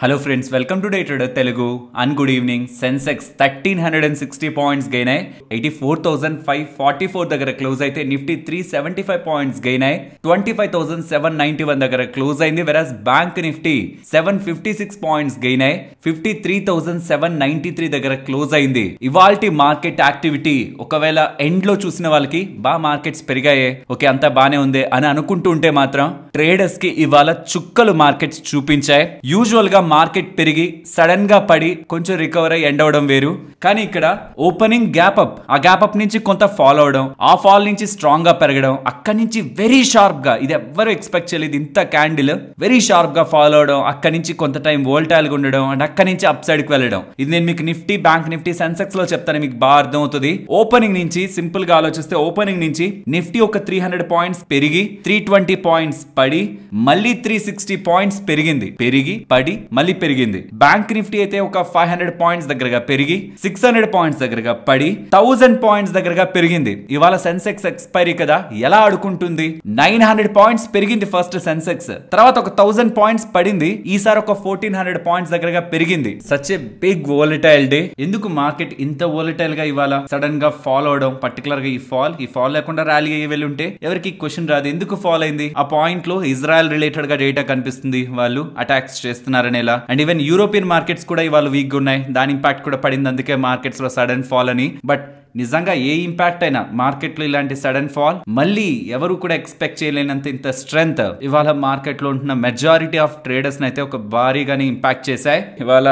Hello friends, welcome to Day Trader Telugu and good evening. Sensex 1360 points gain అయ్యి 84,544 దగ్గర close అయితే Nifty 375 points gain అయ్యి 25,791 దగ్గర close అయింది. వెరాస్ బ్యాంక్ నిఫ్టీ 756 పాయింట్స్ గెయిన్ అయ్యి 53,793 దగ్గర క్లోజ్ అయింది. ఇవాల్టి మార్కెట్ యాక్టివిటీ ఒకవేళ ఎండ్ లో చూసిన వాళ్ళకి మార్కెట్స్ పెరిగాయే, ఓకే అంతా బానే ఉంది అని అనుకుంటూ ఉంటే మాత్రం ట్రేడర్స్ కి ఇవాళ చుక్కలు మార్కెట్స్ చూపించాయి. యూజువల్ గా మార్కెట్ పెరిగి సడన్ గా పడి కొంచెం రికవర్ అయ్యి ఎండ్ అవడం వేరు, కానీ ఇక్కడ ఓపెనింగ్ గ్యాప్ అప్, ఆ గ్యాప్ అప్ నుంచి కొంత ఫాల్ అవడం, ఆ ఫాల్ నుంచి స్ట్రాంగ్ గా పెరగడం, అక్కడి నుంచి వెరీ షార్ప్ గా, ఇది ఎవ్వరు ఎక్స్పెక్ట్ చేయలేదు, ఇంత క్యాండిల్ వెరీ షార్ప్ గా ఫాల్ అవడం, అక్కడి నుంచి కొంత టైం వోల్టైల్ గా ఉండడం అండ్ అక్కడి నుంచి అప్ సైడ్ కి వెళ్ళడం. ఇది నేను మీకు నిఫ్టీ, బ్యాంక్ నిఫ్టీ, సెన్సెక్స్ లో చెప్తాను, మీకు బాగా అర్థం అవుతుంది. ఓపెనింగ్ నుంచి సింపుల్ గా ఆలోచిస్తే ఓపెనింగ్ నుంచి నిఫ్టీ ఒక 300 పాయింట్స్ పెరిగి 320 పాయింట్స్ పడి మళ్ళీ 360 పాయింట్స్ పెరిగి పడి మళ్ళీ పెరిగింది. బ్యాంక్ నిఫ్టీ అయితే ఒక 500 పాయింట్స్ దగ్గరగా పెరిగి 600 పాయింట్స్ దగ్గరగా పడి 1000 పాయింట్స్ దగ్గరగా పెరిగింది. ఇవాళ సెన్సెక్స్ ఎక్స్పైరీ కదా, ఎలా ఆడుకుంటుంది? 900 పాయింట్స్ పెరిగింది ఫస్ట్ సెన్సెక్స్, తర్వాత ఒక 1000 పాయింట్స్ పడింది, ఈసారి ఒక 1400 పాయింట్స్ దగ్గరగా పెరిగింది. Such a big volatile day. ఎందుకు మార్కెట్ ఇంత వోలటైల్ గా ఇవాళ సడన్ గా ఫాల్ అవడం, పర్టికులర్ గా ఈ ఫాల్ లేకుండా ర్యాలీ అయ్యి వెళ్ళి ఉంటే ఎవరికి క్వశ్చన్ రాదు, ఎందుకు ఫాల్ అయింది? ఆ పాయింట్ లో ఇజ్రాయెల్ రిలేటెడ్ గా డేటా కనిపిస్తుంది, వాళ్ళు అటాక్స్ చేస్తున్నారని. అండ్ ఈవెన్ యూరోపియన్ మార్కెట్స్ కూడా ఇవాళ వీక్ ఉన్నాయి, దాని ఇంపాక్ట్ కూడా పడింది, అందుకే మార్కెట్స్ లో సడన్ ఫాల్ అని. బట్ నిజంగా ఏ ఇంపాక్ట్ అయినా మార్కెట్ లో ఇలాంటి సడన్ ఫాల్ మళ్ళీ ఎవరు కూడా ఎక్స్పెక్ట్ చేయలేనంత ఇంత స్ట్రెంగ్త్ ఇవాళ మార్కెట్ లో ఉంటున్న మెజారిటీ ఆఫ్ ట్రేడర్స్ అయితే ఒక భారీగానే ఇంపాక్ట్ చేశాయి. ఇవాళ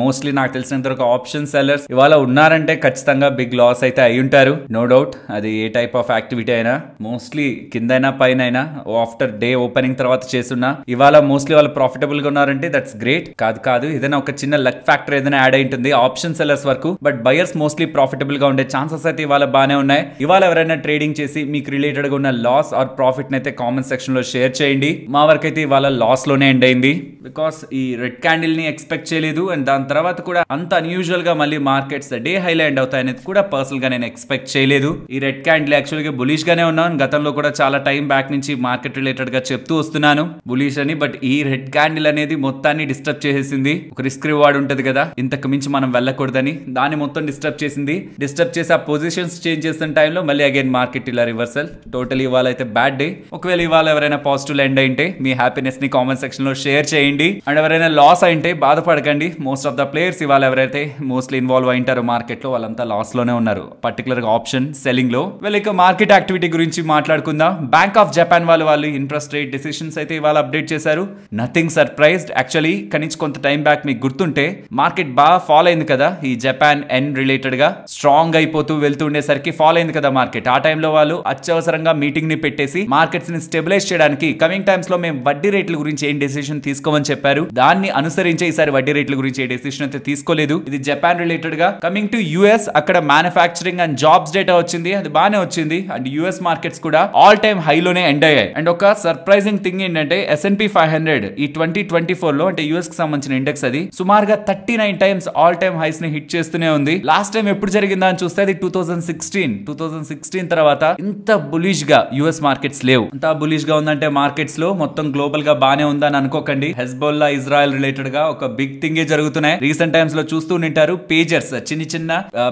మోస్ట్లీ నాకు తెలిసినంత వరకు ఆప్షన్ సెల్లర్స్ ఇవాళ ఉన్నారంటే ఖచ్చితంగా బిగ్ లాస్ అయితే అయి ఉంటారు, నో డౌట్. అది ఏ టైప్ ఆఫ్ యాక్టివిటీ అయినా, మోస్ట్లీ కిందైనా పైన అయినా ఆఫ్టర్ డే ఓపెనింగ్ తర్వాత చేస్తున్నా ఇవాళ మోస్ట్లీ వాళ్ళు ప్రాఫిటబుల్ గా ఉన్నారంటే దట్స్ గ్రేట్. కాదు ఏదైనా ఒక చిన్న లక్ ఫ్యాక్టర్ ఏదైనా యాడ్ అయి ఉంటుంది ఆప్షన్ సెల్లర్స్ వరకు, బట్ బయర్స్ మోస్ట్లీ ప్రాఫిటబుల్ గా ఉండే ఛాన్సెస్ అయితే ఇవాళ బానే ఉన్నాయి. ఇవాళ ఎవరైనా ట్రేడింగ్ చేసి మీకు రిలేటెడ్ గా ఉన్న లాస్ ఆర్ ప్రాఫిట్ అయితే కామెంట్ సెక్షన్ లో షేర్ చేయండి. మా వరకు అయితే ఇవాళ లాస్ లోనే ఎండ్ అయింది, బికాస్ ఈ రెడ్ క్యాండిల్ ని ఎక్స్పెక్ట్ చేయలేదు. అండ్ దాని తర్వాత కూడా అంత అన్యూజువల్ గా మళ్ళీ మార్కెట్స్ డే హై లో ఎండ్ అవుతాయనేది కూడా పర్సనల్ గా నేను ఎక్స్పెక్ట్ చేయలేదు. ఈ రెడ్ క్యాండిల్ యాక్చువల్ గా బులిష్ గానే ఉన్నాను, గతంలో కూడా చాలా టైం బ్యాక్ నుంచి మార్కెట్ రిలేటెడ్ గా చెప్తూ వస్తున్నాను బులిష్ అని. బట్ ఈ రెడ్ క్యాండిల్ అనేది మొత్తాన్ని డిస్టర్బ్ చేసేసింది. ఒక రిస్క్ రివార్డ్ ఉంటది కదా, ఇంతకు మించి మనం వెళ్ళకూడదని, దాన్ని మొత్తం డిస్టర్బ్ చేసింది. డిస్టర్బ్ చేసి ఆ పొజిషన్స్ చేంజ్ చేస్తున్న టైంలో మళ్ళీ అగైన్ మార్కెట్ ఇలా రివర్సల్. టోటల్ ఇవాళ అయితే బ్యాడ్ డే. ఒకవేళ ఇవాళ ఎవరైనా పాజిటివ్ ఎండ్ అయింటే మీ హ్యాపీనెస్ ని కామెంట్ సెక్షన్ లో షేర్ చేయండి. అండ్ ఎవరైనా లాస్ అయింటే బాధపడకండి, మోస్ట్ ఆఫ్ ద ప్లేయర్స్ ఇవాళ ఎవరైతే మోస్ట్లీ ఇన్వాల్వ్ అయింటారో మార్కెట్ లో వాళ్ళంతా లాస్ లోనే ఉన్నారు, పర్టికులర్ గా ఆప్షన్ సెల్లింగ్ లో. వీళ్ళ మార్కెట్ యాక్టివిటీ గురించి మాట్లాడుకుందాం. బ్యాంక్ ఆఫ్ జపాన్ వాళ్ళు ఇంట్రెస్ట్ రేట్ డెసిషన్స్ అయితే ఇవాళ అప్డేట్ చేశారు. Nothing surprised actually. కనీసం కొంత టైం బ్యాక్ మీకు గుర్తుంటే మార్కెట్ బాగా ఫాల్ అయింది కదా, ఈ జపాన్ ఎన్ రిలేటెడ్ గా స్ట్రాంగ్ అయిపోతూ వెళ్తూ ఉండేసరికి ఫాల్ అయింది కదా మార్కెట్. ఆ టైంలో వాళ్ళు అత్యవసరంగా మీటింగ్ ని పెట్టేసి మార్కెట్స్ ని స్టెబిలైజ్ చేయడానికి కమింగ్ టైమ్స్ లో మేము వడ్డీ రేట్ల గురించి ఏం డెసిషన్ తీసుకోమని చెప్పారు. దాన్ని అనుసరించే ఈసారి వడ్డీ రేట్ల గురించి ఏ డెసిషన్ అయితే తీసుకోలేదు. ఇది జపాన్ రిలేటెడ్ గా. కమింగ్ టు యుఎస్, అక్కడ మ్యానుఫ్యాక్చరింగ్ అండ్ జాబ్స్ డేటా వచ్చింది, అది బానే వచ్చింది. అండ్ యుఎస్ మార్కెట్స్ కూడా ఆల్ టైమ్ హైలోనే ఎండ్ అయ్యాయి. అండ్ ఒక సర్ప్రైజింగ్ థింగ్ ఏంటంటే S&P 500 ఈ 2024 లో, అంటే యుఎస్ కి సంబంధించిన ఇండెక్స్, అది సుమారుగా 39 టైమ్స్ ఆల్ టైమ్ హైస్ ని హిట్ చేస్తూనే ఉంది. లాస్ట్ టైం ఎప్పుడు జరిగిందా అని చూస్తే అది 2016 తర్వాత ఇంత బులిష్ గా యుఎస్ మార్కెట్స్ లేవు. అంత బులిష్ గా ఉందంటే మార్కెట్స్ లో మొత్తం గ్లోబల్ గా బానే ఉందని అనుకోకండి. హెజ్బోల్లా ఇజ్రాయెల్ రిలేటెడ్ గా ఒక బిగ్ థింగ్ జరుగుతున్నాయి. రీసెంట్ టైమ్స్ లో చూస్తూ ఉంటారు, పేజర్స్ చిన్న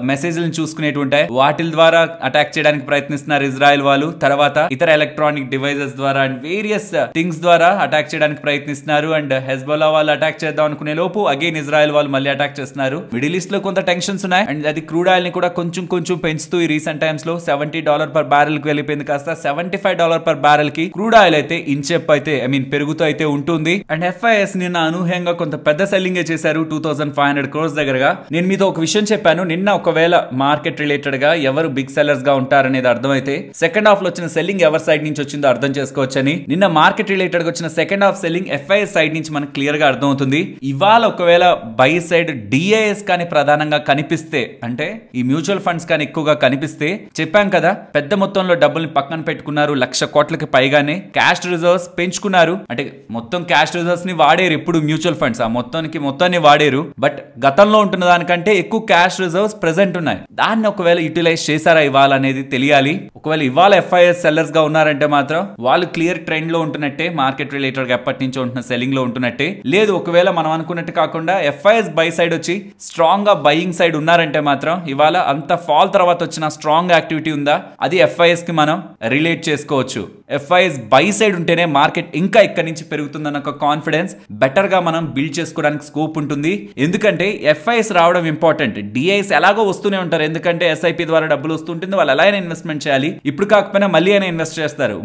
మెసేజ్లను చూసుకునేవి ఉంటాయి, వాటి ద్వారా అటాక్ చేయడానికి ప్రయత్నిస్తున్నారు ఇజ్రాయెల్ వాళ్ళు. తర్వాత ఇతర ఎలక్ట్రానిక్ డివైజెస్ ద్వారా అండ్ వేరియస్ థింగ్స్ ద్వారా అటాక్ చేయడానికి ప్రయత్నిస్తున్నారు. అండ్ హెజ్బోల్లా వాళ్ళు అటాక్ చేద్దాం అనుకునే లోపు అగైన్ ఇజ్రాయెల్ వాళ్ళు మళ్ళీ అటాక్ చేస్తున్నారు. మిడిల్ ఈస్ట్ లో కొంత టెన్షన్స్ ఉన్నాయి. అండ్ అది క్రూడ్ ఆయిల్ ని కూడా కొంచెం పెంచుతూ ఈ రీసెంట్ టైమ్స్ లో $70 per barrel కి వెళ్ళిపోయింది, కాస్త $75 per barrel కి క్రూడ్ ఆయిల్ అయితే ఇన్చెప్ అయితే పెరుగుతూ అయితే ఉంటుంది. అండ్ FIS నిన్న అనూహ్యంగా కొంత పెద్ద సెల్లింగ్ చేశారు, 2500 crores దగ్గరగా. నేను మీతో ఒక విషయం చెప్పాను నిన్న, ఒకవేళ మార్కెట్ రిలేటెడ్ గా ఎవరు బిగ్ సెల్లర్స్ గా ఉంటారనేది అర్థమైతే సెకండ్ హాఫ్ లో వచ్చిన సెల్లింగ్ ఎవరి సైడ్ నుంచి వచ్చిందో అర్థం చేసుకోవచ్చని. నిన్న మార్కెట్ రిలేటెడ్ గా వచ్చిన second half selling FIS side నుంచి మనకు క్లియర్ గా అర్థం అవుతుంది. ఇవాళ ఒకవేళ బై సైడ్ DIS కానీ ప్రధానంగా కనిపిస్తే, అంటే ఈ మ్యూచువల్ ఫండ్స్ కానీ ఎక్కువగా కనిపిస్తే, చెప్పాం కదా పెద్ద మొత్తంలో డబ్బుల్ని పక్కన పెట్టుకున్నారు, 1,00,000 కోట్లకి పైగానే క్యాష్ రిజర్వ్స్ పెంచుకున్నారు. అంటే మొత్తం క్యాష్ రిజర్వ్స్ ని వాడేరు ఎప్పుడు మ్యూచువల్ ఫండ్స్ ఆ మొత్తాన్ని వాడేరు. బట్ గతంలో ఉంటున్న దానికంటే ఎక్కువ క్యాష్ రిజర్వ్స్ ప్రెసెంట్ ఉన్నాయి. దాన్ని ఒకవేళ యూటిలైజ్ చేశారా ఇవాళ అనేది తెలియాలి. ఒకవేళ ఇవాళ FIS సెల్లర్స్ గా ఉన్నారంటే మాత్రం వాళ్ళు క్లియర్ ట్రెండ్ లో ఉంటున్నట్టే, మార్కెట్ రిలేటెడ్ గా ఎప్పటి నుంచో ఉంటున్న సెల్లింగ్ లో ఉంటున్నట్టే. లేదు ఒకవేళ మనం అనుకున్నట్టు కాకుండా FIS బై సైడ్ వచ్చి స్ట్రాంగ్ గా బయింగ్ సైడ్ ఉన్నారంటే మాత్రం ఇవాళ అంత ఫాల్ తర్వాత వచ్చిన స్ట్రాంగ్ యాక్టివిటీ ఉందా అది FIS కి మనం రిలేట్ చేసుకోవచ్చు. FIS బై సైడ్ ఉంటేనే మార్కెట్ ఇంకా ఇక్కడ నుంచి పెరుగుతుందన్న ఒక కాన్ఫిడెన్స్ బెటర్ గా మనం బిల్డ్ చేసుకోవడానికి స్కోప్ ఉంటుంది. ఎందుకంటే FIS రావడం ఇంపార్టెంట్. DIs ఎలాగో వస్తూనే ఉంటారు, ఎందుకంటే SIP ద్వారా డబ్బులు వస్తుంటుంది, వాళ్ళు ఎలా అయినా ఇన్వెస్ట్మెంట్ చేయాలి. ఇప్పుడు కాకపోయినా మళ్ళీ అయినా ఇన్వెస్ట్ చేస్తారు,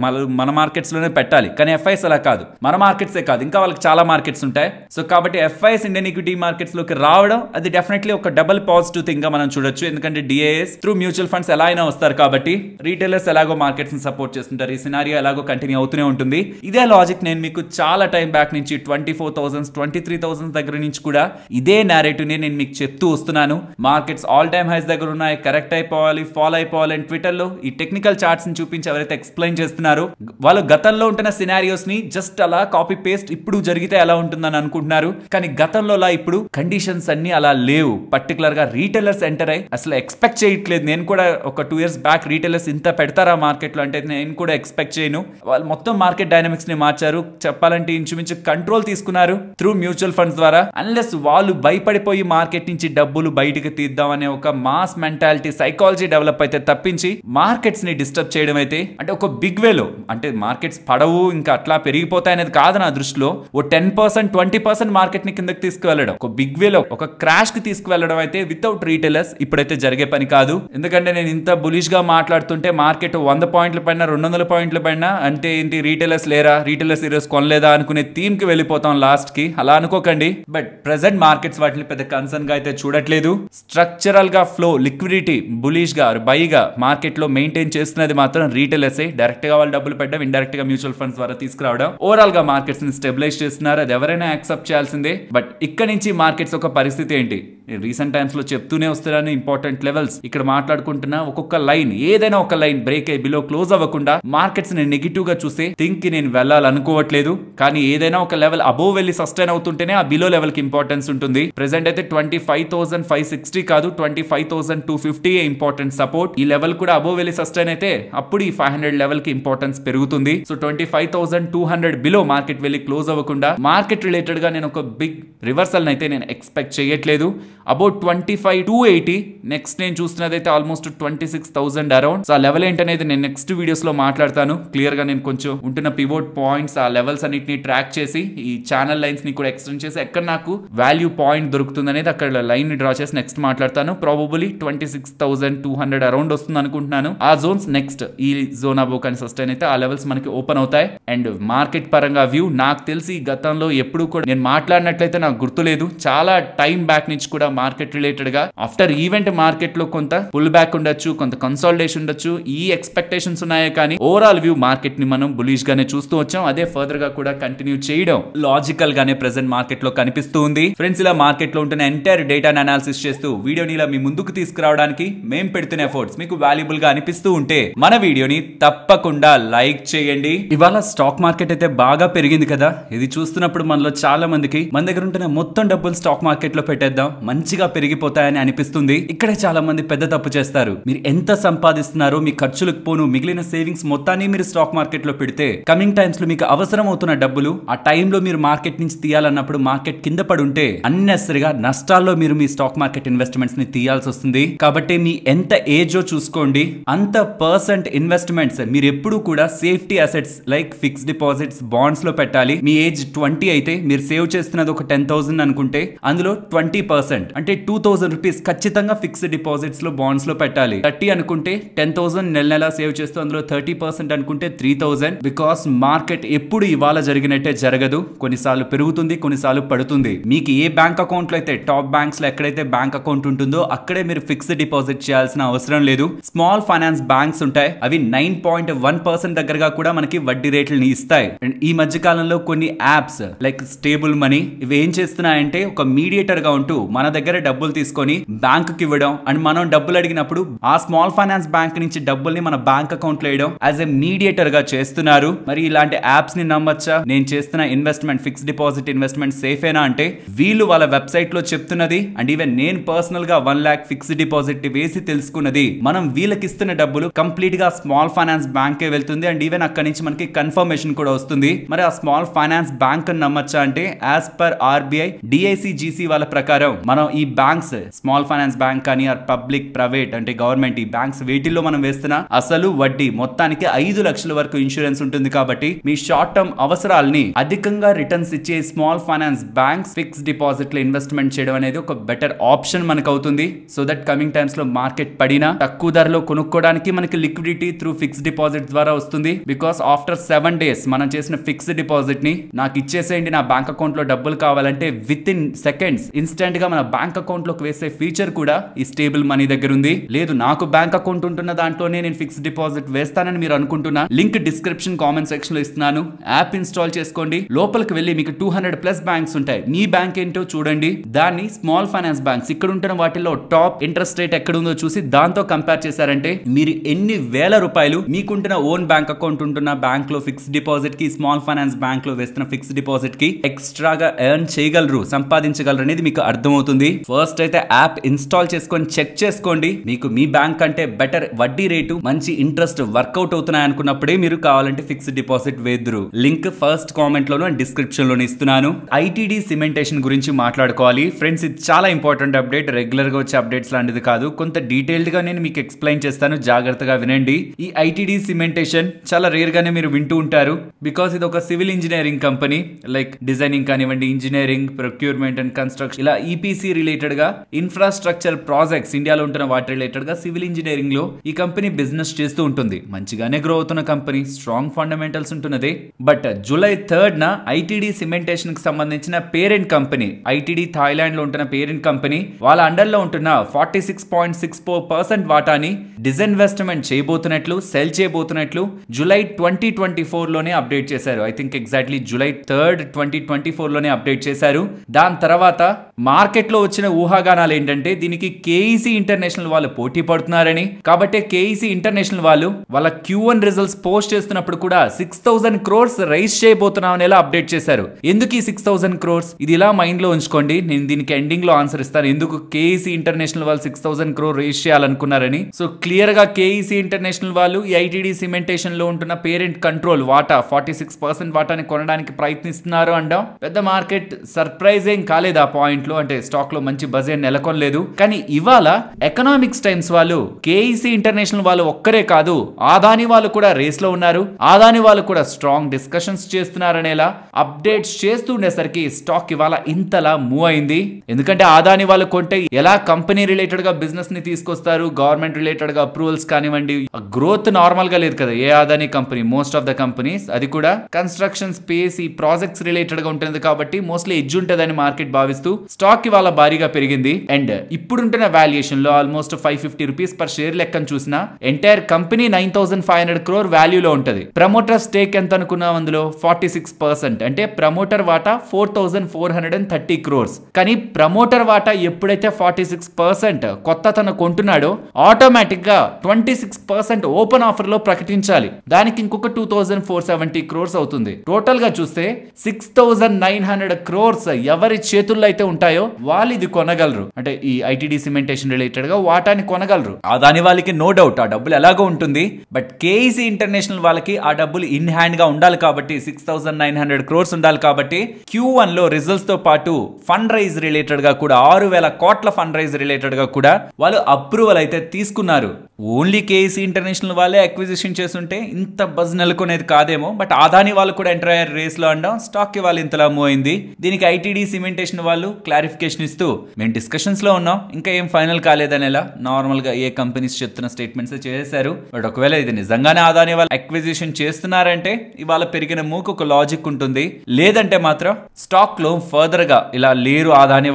మన మార్కెట్స్ లోనే పెట్టాలి. కానీ FIS అలా కాదు, మన మార్కెట్సే కాదు ఇంకా వాళ్ళకి చాలా మార్కెట్స్ ఉంటాయి. సో కాబట్టి FIS ఇండియన్ ఈక్విటీ మార్కెట్స్ లోకి రావడం అది డెఫినెట్లీ ఒక డబుల్ పాజిటివ్ థింగ్ గా మనం చూడొచ్చు. ఎందుకంటే DIs త్రూ మ్యూచువల్ ఫండ్స్ ఎలా అయినా వస్తారు కాబట్టి రీటైలర్స్ ఎలాగో మార్కెట్స్ ని సపోర్ట్ చేస్తుంటారు. ఈ సినారియో ఎలాగో కంటిన్యూ అవుతూనే ఉంటుంది. ఇదే లాజిక్ నేను మీకు చాలా టైం బ్యాక్ నుంచి 24,000 23,000 దగ్గర నుంచి కూడా ఇదే నేరేటివ్ నేను మీకు చెప్తూ వస్తున్నాను. మార్కెట్స్ ఆల్ టైమ్ హైస్ దగ్గర ఉన్నాయి, కరెక్ట్ అయిపోవాలి, ఫాలో అయిపోవాలి అని ట్విట్టర్ లో ఈ టెక్నికల్ చార్ట్స్ ని చూపించి ఎవరైతే ఎక్స్ప్లెయిన్ చేస్తున్నారో వాళ్ళు గతంలో ఉంటున్న సినారియోస్ ని జస్ట్ అలా కాపీ పేస్ట్ ఇప్పుడు జరిగితే ఎలా ఉంటుందని అనుకుంటున్నారు. కానీ గతంలో ఇప్పుడు కండిషన్స్ అన్ని అలా లేవు. పర్టికులర్ గా రీటైలర్స్ ఎంటర్ అయ్యి అసలు ఎక్స్పెక్ట్ చేయట్లేదు. నేను కూడా ఒక 2 years బ్యాక్ రీటైలర్స్ ఇంత పెడతారా మార్కెట్ లో అంటే నేను కూడా ఎక్స్పెక్ట్ చేయను. వాళ్ళు మొత్తం మార్కెట్ డైనమిక్స్ ని మార్చారు. చెప్పాలంటే ఇంచుమించు కంట్రోల్ తీసుకున్నారు త్రూ మ్యూచువల్ ఫండ్స్ ద్వారా. అన్లెస్ వాళ్ళు భయపడిపోయి మార్కెట్ నుంచి డబ్బులు బయటకు తీద్దాం అనే ఒక మాస్ మెంటాలిటీ సైకాలజీ డెవలప్ అయితే తప్పించి మార్కెట్స్ ని డిస్టర్బ్ చేయడం అయితే అంటే ఒక బిగ్ వేలో అంటే మార్కెట్స్ పడవు ఇంకా అట్లా పెరిగిపోతాయి అనేది కాదు నా దృష్టిలో. ఓ 10% 20% మార్కెట్ ని కిందకి తీసుకువెళ్ళడం, ఒక బిగ్ వేలో ఒక క్రాష్ కి తీసుకువెళ్ళడం అయితే వితౌట్ రీటైలర్స్ ఇప్పుడైతే జరిగే పని కాదు. ఎందుకంటే నేను ఇంత బులిష్ గా మాట్లాడుతుంటే మార్కెట్ 100 పాయింట్ల పైన 200 పాయింట్ల పైన అంటే ఏంటి రీటైలర్స్ లేరా, రీటైలర్స్ ఈరోజు కొనలేదా అనుకునే థీమ్ కి వెళ్ళిపోతాం లాస్ట్ కి. అలా అనుకోకండి. బట్ ప్రెసెంట్ మార్కెట్స్ వాటిని పెద్ద కన్సర్న్ గా అయితే చూడట్లేదు. స్ట్రక్చరల్ గా ఫ్లో లిక్విడిటీ బులిష్ గా బైగా మార్కెట్ లో మెయింటైన్ చేస్తున్నది మాత్రం రీటైలర్స్. డైరెక్ట్ గా వాళ్ళు డబ్బులు పెట్టడం, ఇండైరెక్ట్ గా మ్యూచువల్ ఫండ్స్ ద్వారా తీసుకురావడం ఓవరాల్ గా మార్కెట్స్ ని స్టెబిలైజ్ చేస్తున్నారు. అది ఎవరైనా యాక్సెప్ట్ చేయాల్సిందే. బట్ ఇక్కడ నుంచి మార్కెట్స్ ఒక పరిస్థితి ఏంటి రీసెంట్ టైమ్స్ లో చెప్తూనే వస్తున్నాను. ఇంపార్టెంట్ లెవెల్స్ ఇక్కడ మాట్లాడుకుంటున్నా. ఒక్కొక్క లైన్ ఏదైనా ఒక లైన్ బ్రేక్ అయ్యి బిలో క్లోజ్ అవ్వకుండా మార్కెట్స్ ని నెగిటివ్ గా చూసే థింక్ కి నేను వెళ్ళాలనుకోవట్లేదు. కానీ ఏదైనా ఒక లెవెల్ అబోవ్ వెళ్ళి సస్టైన్ అవుతుంటేనే ఆ బిలో లెవెల్ కి ఇంపార్టెన్స్ ఉంటుంది. ప్రెసెంట్ అయితే 25,560 కాదు 25,250 ఇంపార్టెంట్ సపోర్ట్. ఈ లెవెల్ కూడా అబోవ్ వెళ్ళి సస్టైన్ అయితే అప్పుడు ఈ 500 లెవెల్ కి ఇంపార్టెన్స్ పెరుగుతుంది. సో 25,200 బిలో మార్కెట్ వెళ్ళి క్లోజ్ అవ్వకుండా మార్కెట్ రిలేటెడ్ గా నేను ఒక బిగ్ రివర్సల్ అయితే నేను ఎక్స్పెక్ట్ చేయట్లేదు. అబౌట్ 25,280 నెక్స్ట్ నేను చూస్తున్నదైతే ఆల్మోస్ట్ 26,000 అరౌండ్. సో ఆ లెవెల్ ఏంటనేది నేను నెక్స్ట్ వీడియోస్ లో మాట్లాడతాను. క్లియర్ గా నేను కొంచెం ఉంటున్న పివోట్ పాయింట్స్ ఆ లెవెల్స్ అన్నిటిని ట్రాక్ చేసి ఈ ఛానల్ లైన్స్ ని కూడా ఎక్స్టెండ్ చేసి ఎక్కడ నాకు వాల్యూ పాయింట్ దొరుకుతుంది అనేది అక్కడ లైన్ ని డ్రా చేసి నెక్స్ట్ మాట్లాడతాను. ప్రాబబుల్లీ 26,200 అరౌండ్ వస్తుంది అనుకుంటున్నాను. ఆ జోన్స్ నెక్స్ట్ ఈ జోన్ అబోవ్ కానీ సస్టైన్ అయితే ఆ లెవెల్స్ మనకి ఓపెన్ అవుతాయి. అండ్ మార్కెట్ పరంగా వ్యూ నాకు తెలిసి గతంలో ఎప్పుడు కూడా నేను మాట్లాడినట్లయితే నాకు గుర్తులేదు. చాలా టైం బ్యాక్ నుంచి కూడా మార్కెట్ రిలేటెడ్ గా ఆఫ్టర్ ఈవెంట్ మార్కెట్ లో కొంత పుల్ బ్యాక్ ఉండొచ్చు, కొంత కన్సాలిడేషన్ ఉండొచ్చు, ఈ ఎక్స్పెక్టేషన్స్ ఉన్నాయే. కానీ ఓవరాల్ వ్యూ మార్కెట్ ని మనం బులిష్ గానే చూస్తూ వచ్చాం. అదే ఫర్దర్ గా కూడా కంటిన్యూ చేయడం లాజికల్ గానే ప్రెసెంట్ మార్కెట్ లో కనిపిస్తూ ఉంది. ఫ్రెండ్స్ ఇలా మార్కెట్ లో ఉంటున్న ఎంటైర్ డేటాను అనాలిసిస్ చేస్తూ వీడియోని ఇలా మీ ముందుకు తీసుకురావడానికి మేము పెడుతున్న ఎఫర్ట్స్ మీకు వాల్యుబుల్ గా అనిపిస్తూ ఉంటే మన వీడియోని తప్పకుండా లైక్ చేయండి. ఇవాళ స్టాక్ మార్కెట్ అయితే బాగా పెరిగింది కదా. ఇది చూస్తున్నప్పుడు మనలో చాలా మందికి మన దగ్గర ఉంటున్న మొత్తం డబ్బులు స్టాక్ మార్కెట్ లో పెట్టేద్దాం మంచిగా పెరిగిపోతాయని అనిపిస్తుంది. ఇక్కడే చాలా మంది పెద్ద తప్పు చేస్తారు. మీరు ఎంత సంపాదిస్తున్నారో మీ ఖర్చులకు పోను మిగిలిన సేవింగ్స్ మొత్తాన్ని మీరు స్టాక్ మార్కెట్ లో పెడితే కమింగ్ టైమ్స్ లో మీకు అవసరం అవుతున్న డబ్బులు ఆ టైంలో మీరు మార్కెట్ నుంచి తీయాలన్నప్పుడు మార్కెట్ కింద పడి ఉంటే అన్నెసరిగా నష్టాల్లో మీరు మీ స్టాక్ మార్కెట్ ఇన్వెస్ట్మెంట్స్ ని తీయాల్సి వస్తుంది. కాబట్టి మీ ఎంత ఏజో చూసుకోండి, అంత పర్సెంట్ ఇన్వెస్ట్మెంట్స్ మీరు ఎప్పుడు కూడా safety assets like fixed deposits bonds లో పెట్టాలి. మీ ఏజ్ 20 అయితే మీరు సేవ్ చేస్తున్నది ఒక 10,000 అనుకుంటే అందులో 20% అంటే 2,000 రూపీస్ ఖచ్చితంగా ఫిక్స్డ్ డిపాజిట్స్ లో బాండ్స్ లో పెట్టాలి. 30 అనుకుంటే 10,000 నెల సేవ్ చేస్తూ అందులో 30% అనుకుంటే 3,000. బికాస్ మార్కెట్ ఎప్పుడు ఇవాళ జరిగినట్టే జరగదు. కొన్నిసార్లు పెరుగుతుంది, కొన్నిసార్లు పడుతుంది. మీకు ఏ బ్యాంక్ అకౌంట్ లో అయితే టాప్ బ్యాంక్స్ లో ఎక్కడైతే బ్యాంక్ అకౌంట్ ఉంటుందో అక్కడే మీరు ఫిక్స్డ్ డిపాజిట్ చేయాల్సిన అవసరం లేదు. స్మాల్ ఫైనాన్స్ బ్యాంక్స్ ఉంటాయి, అవి 9.1% దగ్గరగా కూడా మనకి వడ్డీ రేట్లని ఇస్తాయి. అండ్ ఈ మధ్య కాలంలో కొన్ని యాప్స్ లైక్ స్టేబుల్ మనీ ఇవి ఏం చేస్తున్నాయంటే ఒక మీడియేటర్ గా ఉంటూ మన దగ్గర డబ్బులు తీసుకొని బ్యాంక్ కి ఇవ్వడం అండ్ మనం డబ్బులు అడిగినప్పుడు ఆ స్మాల్ ఫైనాన్స్ బ్యాంక్ నుంచి డబ్బుల్ని మన బ్యాంక్ అకౌంట్ లో వేయడం యాజ్ ఎ మీడియేటర్ గా చేస్తున్నారు. మరి ఇలాంటి యాప్స్ ని నమ్మొచ్చా? నేను చేస్తున్న ఇన్వెస్ట్మెంట్ ఫిక్స్డ్ డిపాజిట్ ఇన్వెస్ట్మెంట్ సేఫేనా అంటే వీళ్ళు వాళ్ళ వెబ్సైట్ లో చెప్తున్నది అండ్ ఈవెన్ నేను పర్సనల్ గా 1 lakh ఫిక్స్డ్ డిపాజిట్ వేసి తెలుసుకున్నది, మనం వీళ్ళకి ఇస్తున్న డబ్బులు కంప్లీట్ గా స్మాల్ ఫైనాన్స్ బ్యాంక్ కే వెళ్తుంది అండ్ ఈవెన్ అక్కడి నుంచి మనకి కన్ఫర్మేషన్ కూడా వస్తుంది. మరి ఆ స్మాల్ ఫైనాన్స్ బ్యాంక్ అని నమ్మొచ్చా అంటే యాజ్ పర్ ఆర్బీఐ డిఐసిజిసి వాళ్ళ ప్రకారం మనం ఈ బ్యాంక్స్ స్మాల్ ఫైనాన్స్ బ్యాంక్ కానీ ఆర్ పబ్లిక్ ప్రైవేట్ అంటే గవర్నమెంట్ ఈ బ్యాంక్స్ వీటిల్లో మనం వేస్తున్న అసలు వడ్డీ మొత్తానికి 5 లక్షల వరకు ఇన్సూరెన్స్ ఉంటుంది. కాబట్టి మీ షార్ట్ టర్మ్ అవసరాలని అధికంగా రిటర్న్స్ ఇచ్చే small finance banks fix deposit లో ఇన్వెస్ట్మెంట్ చేయడం అనేది ఒక బెటర్ ఆప్షన్ మనకు అవుతుంది. సో దట్ కమింగ్ టైమ్స్ లో మార్కెట్ పడినా తక్కువ ధరలో కొనుక్కోవడానికి మనకి లిక్విడిటీ త్రూ ఫిక్స్ డిపాజిట్ ద్వారా వస్తుంది. బికాస్ ఆఫ్టర్ 7 days మనం చేసిన ఫిక్స్డ్ డిపాజిట్ ని నాకు ఇచ్చేసేయండి, నా బ్యాంక్ అకౌంట్ లో డబ్బులు కావాలంటే విత్ ఇన్ సెకండ్స్ ఇన్స్టెంట్ గా మన బ్యాంక్ అకౌంట్ లోకి వేసే ఫీచర్ కూడా ఈ స్టేబుల్ మనీ దగ్గర ఉంది. లేదు నాకు బ్యాంక్ అకౌంట్ ఉంటున్న దాంట్లోనే నేను ఫిక్స్డ్ డిపాజిట్ వేస్తానని మీరు అనుకుంటున్నా, లింక్ డిస్క్రిప్షన్ కామెంట్ సెక్షన్ లో ఇస్తున్నాను. యాప్ ఇన్స్టాల్ చేసుకోండి. లోపలికి వెళ్ళి మీకు 200+ బ్యాంక్స్ ఉంటాయి. మీ బ్యాంక్ ఏంటో చూడండి. దాన్ని స్మాల్ ఫైనాన్స్ బ్యాంక్స్ ఇక్కడ ఉంటున్న వాటిలో టాప్ ఇంట్రెస్ట్ రేట్ ఎక్కడ ఉందో చూసి దాంతో కంపేర్ చేశారంటే మీరు ఎన్ని వేల రూపాయలు మీకుంటున్న ఓన్ బ్యాంక్ అకౌంట్ ఉంటున్న బ్యాంక్ లో ఫిక్స్డ్ డిపాజిట్ కి స్మాల్ ఫైనాన్స్ బ్యాంక్ లో వేస్తున్న ఫిక్స్డ్ డిపాజిట్ కి ఎక్స్ట్రాగా ఎర్న్ చేయగలరు, సంపాదించగలరు అనేది మీకు అర్థమవుతుంది. ఫస్ట్ అయితే యాప్ ఇన్స్టాల్ చేసుకొని చెక్ చేసుకోండి. మీకు మీ బ్యాంక్ అంటే బెటర్ వడ్డీ రేటు మంచి ఇంట్రెస్ట్ వర్కౌట్ అవుతున్నాయి అనుకున్నప్పుడే మీరు కావాలంటే ఫిక్స్డ్ డిపాజిట్ వేద్దురు. లింక్ ఫస్ట్ కామెంట్ లోను అండ్ డిస్క్రిప్షన్ లోనే ఇస్తున్నాను. ఐటీడీ సిమెంటేషన్ గురించి మాట్లాడుకోవాలి ఫ్రెండ్స్. ఇది చాలా ఇంపార్టెంట్ అప్డేట్, రెగ్యులర్ గా వచ్చే అప్డేట్స్ లాంటిది కాదు. కొంత డీటెయిల్డ్ గా నేను మీకు ఎక్స్ప్లెయిన్ చేస్తాను, జాగ్రత్తగా వినండి. ఈ ఐటీడీ సిమెంటేషన్ చాలా రేర్ గానే మీరు వింటూ ఉంటారు. బికాస్ ఇది ఒక civil engineering company, like designing కానివ్వండి, ఇంజనీరింగ్, ప్రొక్యూర్మెంట్ అండ్ కన్స్ట్రక్షన్ ఇలా ఈపీసీ రిలేటెడ్ గా ఇన్ఫ్రాస్ట్రక్చర్ ప్రాజెక్ట్స్ ఇండియాలో ఉంటున్న వాటి రిలేటెడ్ గా సివిల్ ఇంజనీరింగ్ లో ఈ కంపెనీ బిజినెస్ చేస్తూ ఉంటుంది. మంచిగానే గ్రో అవుతున్న కంపెనీ, స్ట్రాంగ్ ఫండమెంటల్స్ ఉంటున్నది. But July 3rd ITD cementation కి సంబంధించిన పేరెంట్ కంపెనీ, ఐటీడీ థాయిలాండ్ లో ఉంటున్న పేరెంట్ కంపెనీ వాళ్ళ అండర్ లో ఉంటున్న 46.64% వాటాని డిస్ఇన్వెస్ట్మెంట్ చేయబోతున్నట్లు, సెల్ చేయబోతున్నట్లు జూలై 2024 లోనే అప్డేట్ చేశారు. I think exactly July 3rd 2024 లోనే అప్డేట్ చేశారు. దాని తర్వాత మార్కెట్ లో వచ్చిన ఊహాగానాలు ఏంటంటే దీనికి కేఈసీ ఇంటర్నేషనల్ వాళ్ళు పోటీ పడుతున్నారని, కాబట్టి కేఈసీ ఇంటర్నేషనల్ వాళ్ళు వాళ్ళ Q1 రిజల్ట్స్ పోస్ట్ చేస్తున్నప్పుడు కూడా 6,000 crores రైజ్ చేయబోతున్నామని ఎలా అప్డేట్ చేశారు. ఎందుకు ఈ 6,000 crores? ఇది ఇలా మైండ్ లో ఉంచుకోండి, నేను దీనికి ఎండింగ్ లో ఆన్సర్ ఇస్తాను. ఎందుకు కేఈసీ ఇంటర్నేషనల్ వాళ్ళు 6,000 crore రైజ్ చేయాలనుకున్నారని. సో క్లియర్ గా కేఈసీ ఇంటర్నేషనల్ వాళ్ళు ఈ ఐటీడీ సిమెంటేషన్ లో ఉంటున్న పేరెంట్ కంట్రోల్ వాటా 46% వాటాని కొనడానికి ప్రయత్నిస్తున్నారు అంటాం. పెద్ద మార్కెట్ సర్ప్రైజ్ ఏం కాలేదు ఆ పాయింట్ లో, అంటే స్టాక్ లో మంచి బజ్ ఏం నెలకొనలేదు. కానీ ఇవాళ ఎకనామిక్స్ టైమ్స్ వాళ్ళు కేఈసీ ఇంటర్నేషనల్ వాళ్ళు ఒక్కరే కాదు, ఆదాని వాళ్ళు కూడా రేస్ లో ఉన్నారు. ఆదాని వాళ్ళు కూడా స్ట్రాంగ్ డిస్కషన్స్ చేస్తున్నారనేలా అప్డేట్స్ చేస్తూ ఉండేసరికి స్టాక్ ఇవాళ ఇంతలా మూవ్ అయింది. ఎందుకంటే ఆదాని వాళ్ళు కొంటే ఎలా కంపెనీ రిలేటెడ్ గా బిజినెస్ ని తీసుకొస్తారు, గవర్నమెంట్ రిలేటెడ్ గా అప్రూవల్స్ కానివ్వండి, గ్రోత్ నార్మల్ గా లేదు కదా ఏ Adani company, most of the companies అది కూడా కన్స్ట్రక్షన్ స్పేస్ ఈ ప్రాజెక్ట్స్ రిలేటెడ్ గా ఉంటుంది కాబట్టి మోస్ట్లీ ఎడ్జ్ ఉంటుందని మార్కెట్ భావిస్తూ స్టాక్ ఇవాళ భారీగా పెరిగింది. అండ్ ఇప్పుడుంటున్న వాల్యుయేషన్ లో ఆల్మోస్ట్ 550 రూపీస్ పర్ షేర్ లెక్కను చూసినా ఎంటైర్ కంపెనీ 9,500 crore వాల్యూలో ఉంటది. ప్రమోటర్ స్టేక్ ఎంత అనుకున్నాం అందులో 46%, అంటే ప్రమోటర్ వాటా 4,430 crores. కానీ ప్రమోటర్ వాటా ఎప్పుడైతే 46% కొత్త తను కొంటున్నాడో ఆటోమేటిక్ గా 26% ఓపెన్ ఆఫర్ లో ప్రకటించాలి. దానికి ఇంకొక 2,470 crores అవుతుంది. టోటల్ గా చూస్తే 6,900 crores ఎవరి చేతుల్లో అయితే ఉంటాయో వాళ్ళు ఇది కొనగలరు, అంటే ఈ ఐటీడీ సిమెంటేషన్ రిలేటెడ్ గా వాటాని కొనగలరు. దాని వాళ్ళకి నో డౌట్ ఆ డబ్బులు ఎలాగో ఉంటుంది. బట్ కేఈసీ ఇంటర్నేషనల్ వాళ్ళకి ఆ డబ్బులు ఇన్ హ్యాండ్ గా ఉండాలి కాబట్టి 6,900 crores ఉండాలి కాబట్టి Q1 లో రిజల్ట్స్ తో పాటు ఫండ్ రైజ్ రిలేటెడ్ గా కూడా 6,000 కోట్ల ఫండ్ రైజ్ రిలేటెడ్ గా కూడా వాళ్ళు అప్రూవల్ అయితే తీసుకున్నారు. ఓన్లీ కేఈసీ ఇంటర్నేషనల్ వాళ్ళే అక్విజిషన్ చేస్తుంటే ఇంత బజ్ నెలకొనేది కాదేమో. బట్ ఆదాని వాళ్ళు కూడా ఎంటర్ అయ్యారు రేస్ లో అనడం స్టాక్ కి వాళ్ళు ఇంతలా మూవ్ అయింది. దీనికి ఐటీడీ సిమెంటేషన్ వాళ్ళు క్లారిఫికేషన్ ఇస్తూ మేము డిస్కషన్స్ లో ఉన్నాం, ఇంకా ఏం ఫైనల్ కాలేదనేలా నార్మల్ గా ఏ కంపెనీస్ చెప్తున్న స్టేట్మెంట్స్ చేశారు. బట్ ఒకవేళ ఇది నిజంగానే ఆదాని వాళ్ళు అక్విజిషన్ చేస్తున్నారంటే ఇవాళ పెరిగిన మూకు ఒక లాజిక్ ఉంటుంది. లేదంటే మాత్రం స్టాక్ లో ఫర్దర్ గా ఇలా లేరు ఆదాని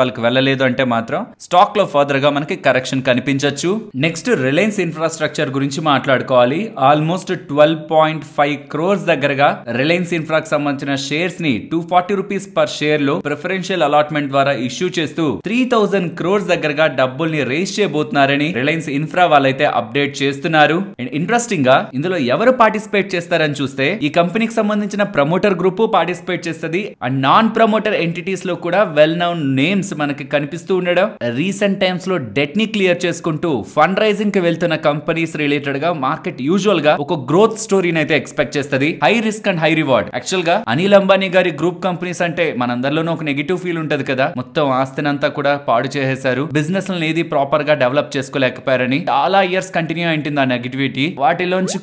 వాళ్ళకి వెళ్ళలేదు అంటే మాత్రం స్టాక్ లో ఫర్దర్ గా మనకి కరెక్షన్ కనిపించవచ్చు. నెక్స్ట్ రిలయన్స్ ఇన్ఫ్రాస్ట్రక్చర్ గురించి మాట్లాడుకోవాలి. ఆల్మోస్ట్ 12.5 crores దగ్గరగా రిలయన్స్ ఇన్ఫ్రాకి సంబంధించిన షేర్స్ ని 240 రూపీస్ పర్ షేర్ లో ప్రిఫరెన్షియల్ అలాట్మెంట్ ద్వారా ఇష్యూ చేస్తూ 3000 crores దగ్గరగా డబ్బుల్ని రేస్ చేయబోతున్నారని రిలయన్స్ ఇన్ఫ్రా వాళ్ళైతే అప్డేట్ చేస్తున్నారు. అండ్ ఇంట్రెస్టింగ్ గా ఇందులో ఎవరు పార్టిసిపేట్ చేస్తారని చూస్తే ఈ కంపెనీకి సంబంధించిన ప్రమోటర్ గ్రూప్ పార్టిసిపేట్ చేస్తుంది. అండ్ నాన్ ప్రమోటర్ ఎంటిటీస్ లో కూడా వెల్ నోన్ నేమ్స్ మనకి కనిపిస్తూ ఉండడం, రీసెంట్ టైమ్స్ లో డెట్ ని క్లియర్ చేసుకుంటూ ఫండ్ రైజింగ్ కి వెళ్తున్న కంపెనీస్ రిలేటెడ్ గా మార్కెట్ యూజువల్ గా ఒక గ్రోత్ స్టోరీని అయితే ఎక్స్పెక్ట్ చేస్తుంది. High risk and high reward. Actual గా అనిల్ అంబానీ గారి గ్రూప్ కంపెనీస్ అంటే మనందరిలోనూ ఒక నెగిటివ్ ఫీల్ ఉంటది కదా, మొత్తం ఆస్తినంతా కూడా పాడు చేసేశారు, బిజినెస్ ఏది ప్రాపర్ గా డెవలప్ చేసుకోలేకపోయారని చాలా ఇయర్స్ కంటిన్యూ అయింటుంది ఆ నెగిటివిటీ. వాటిలోంచి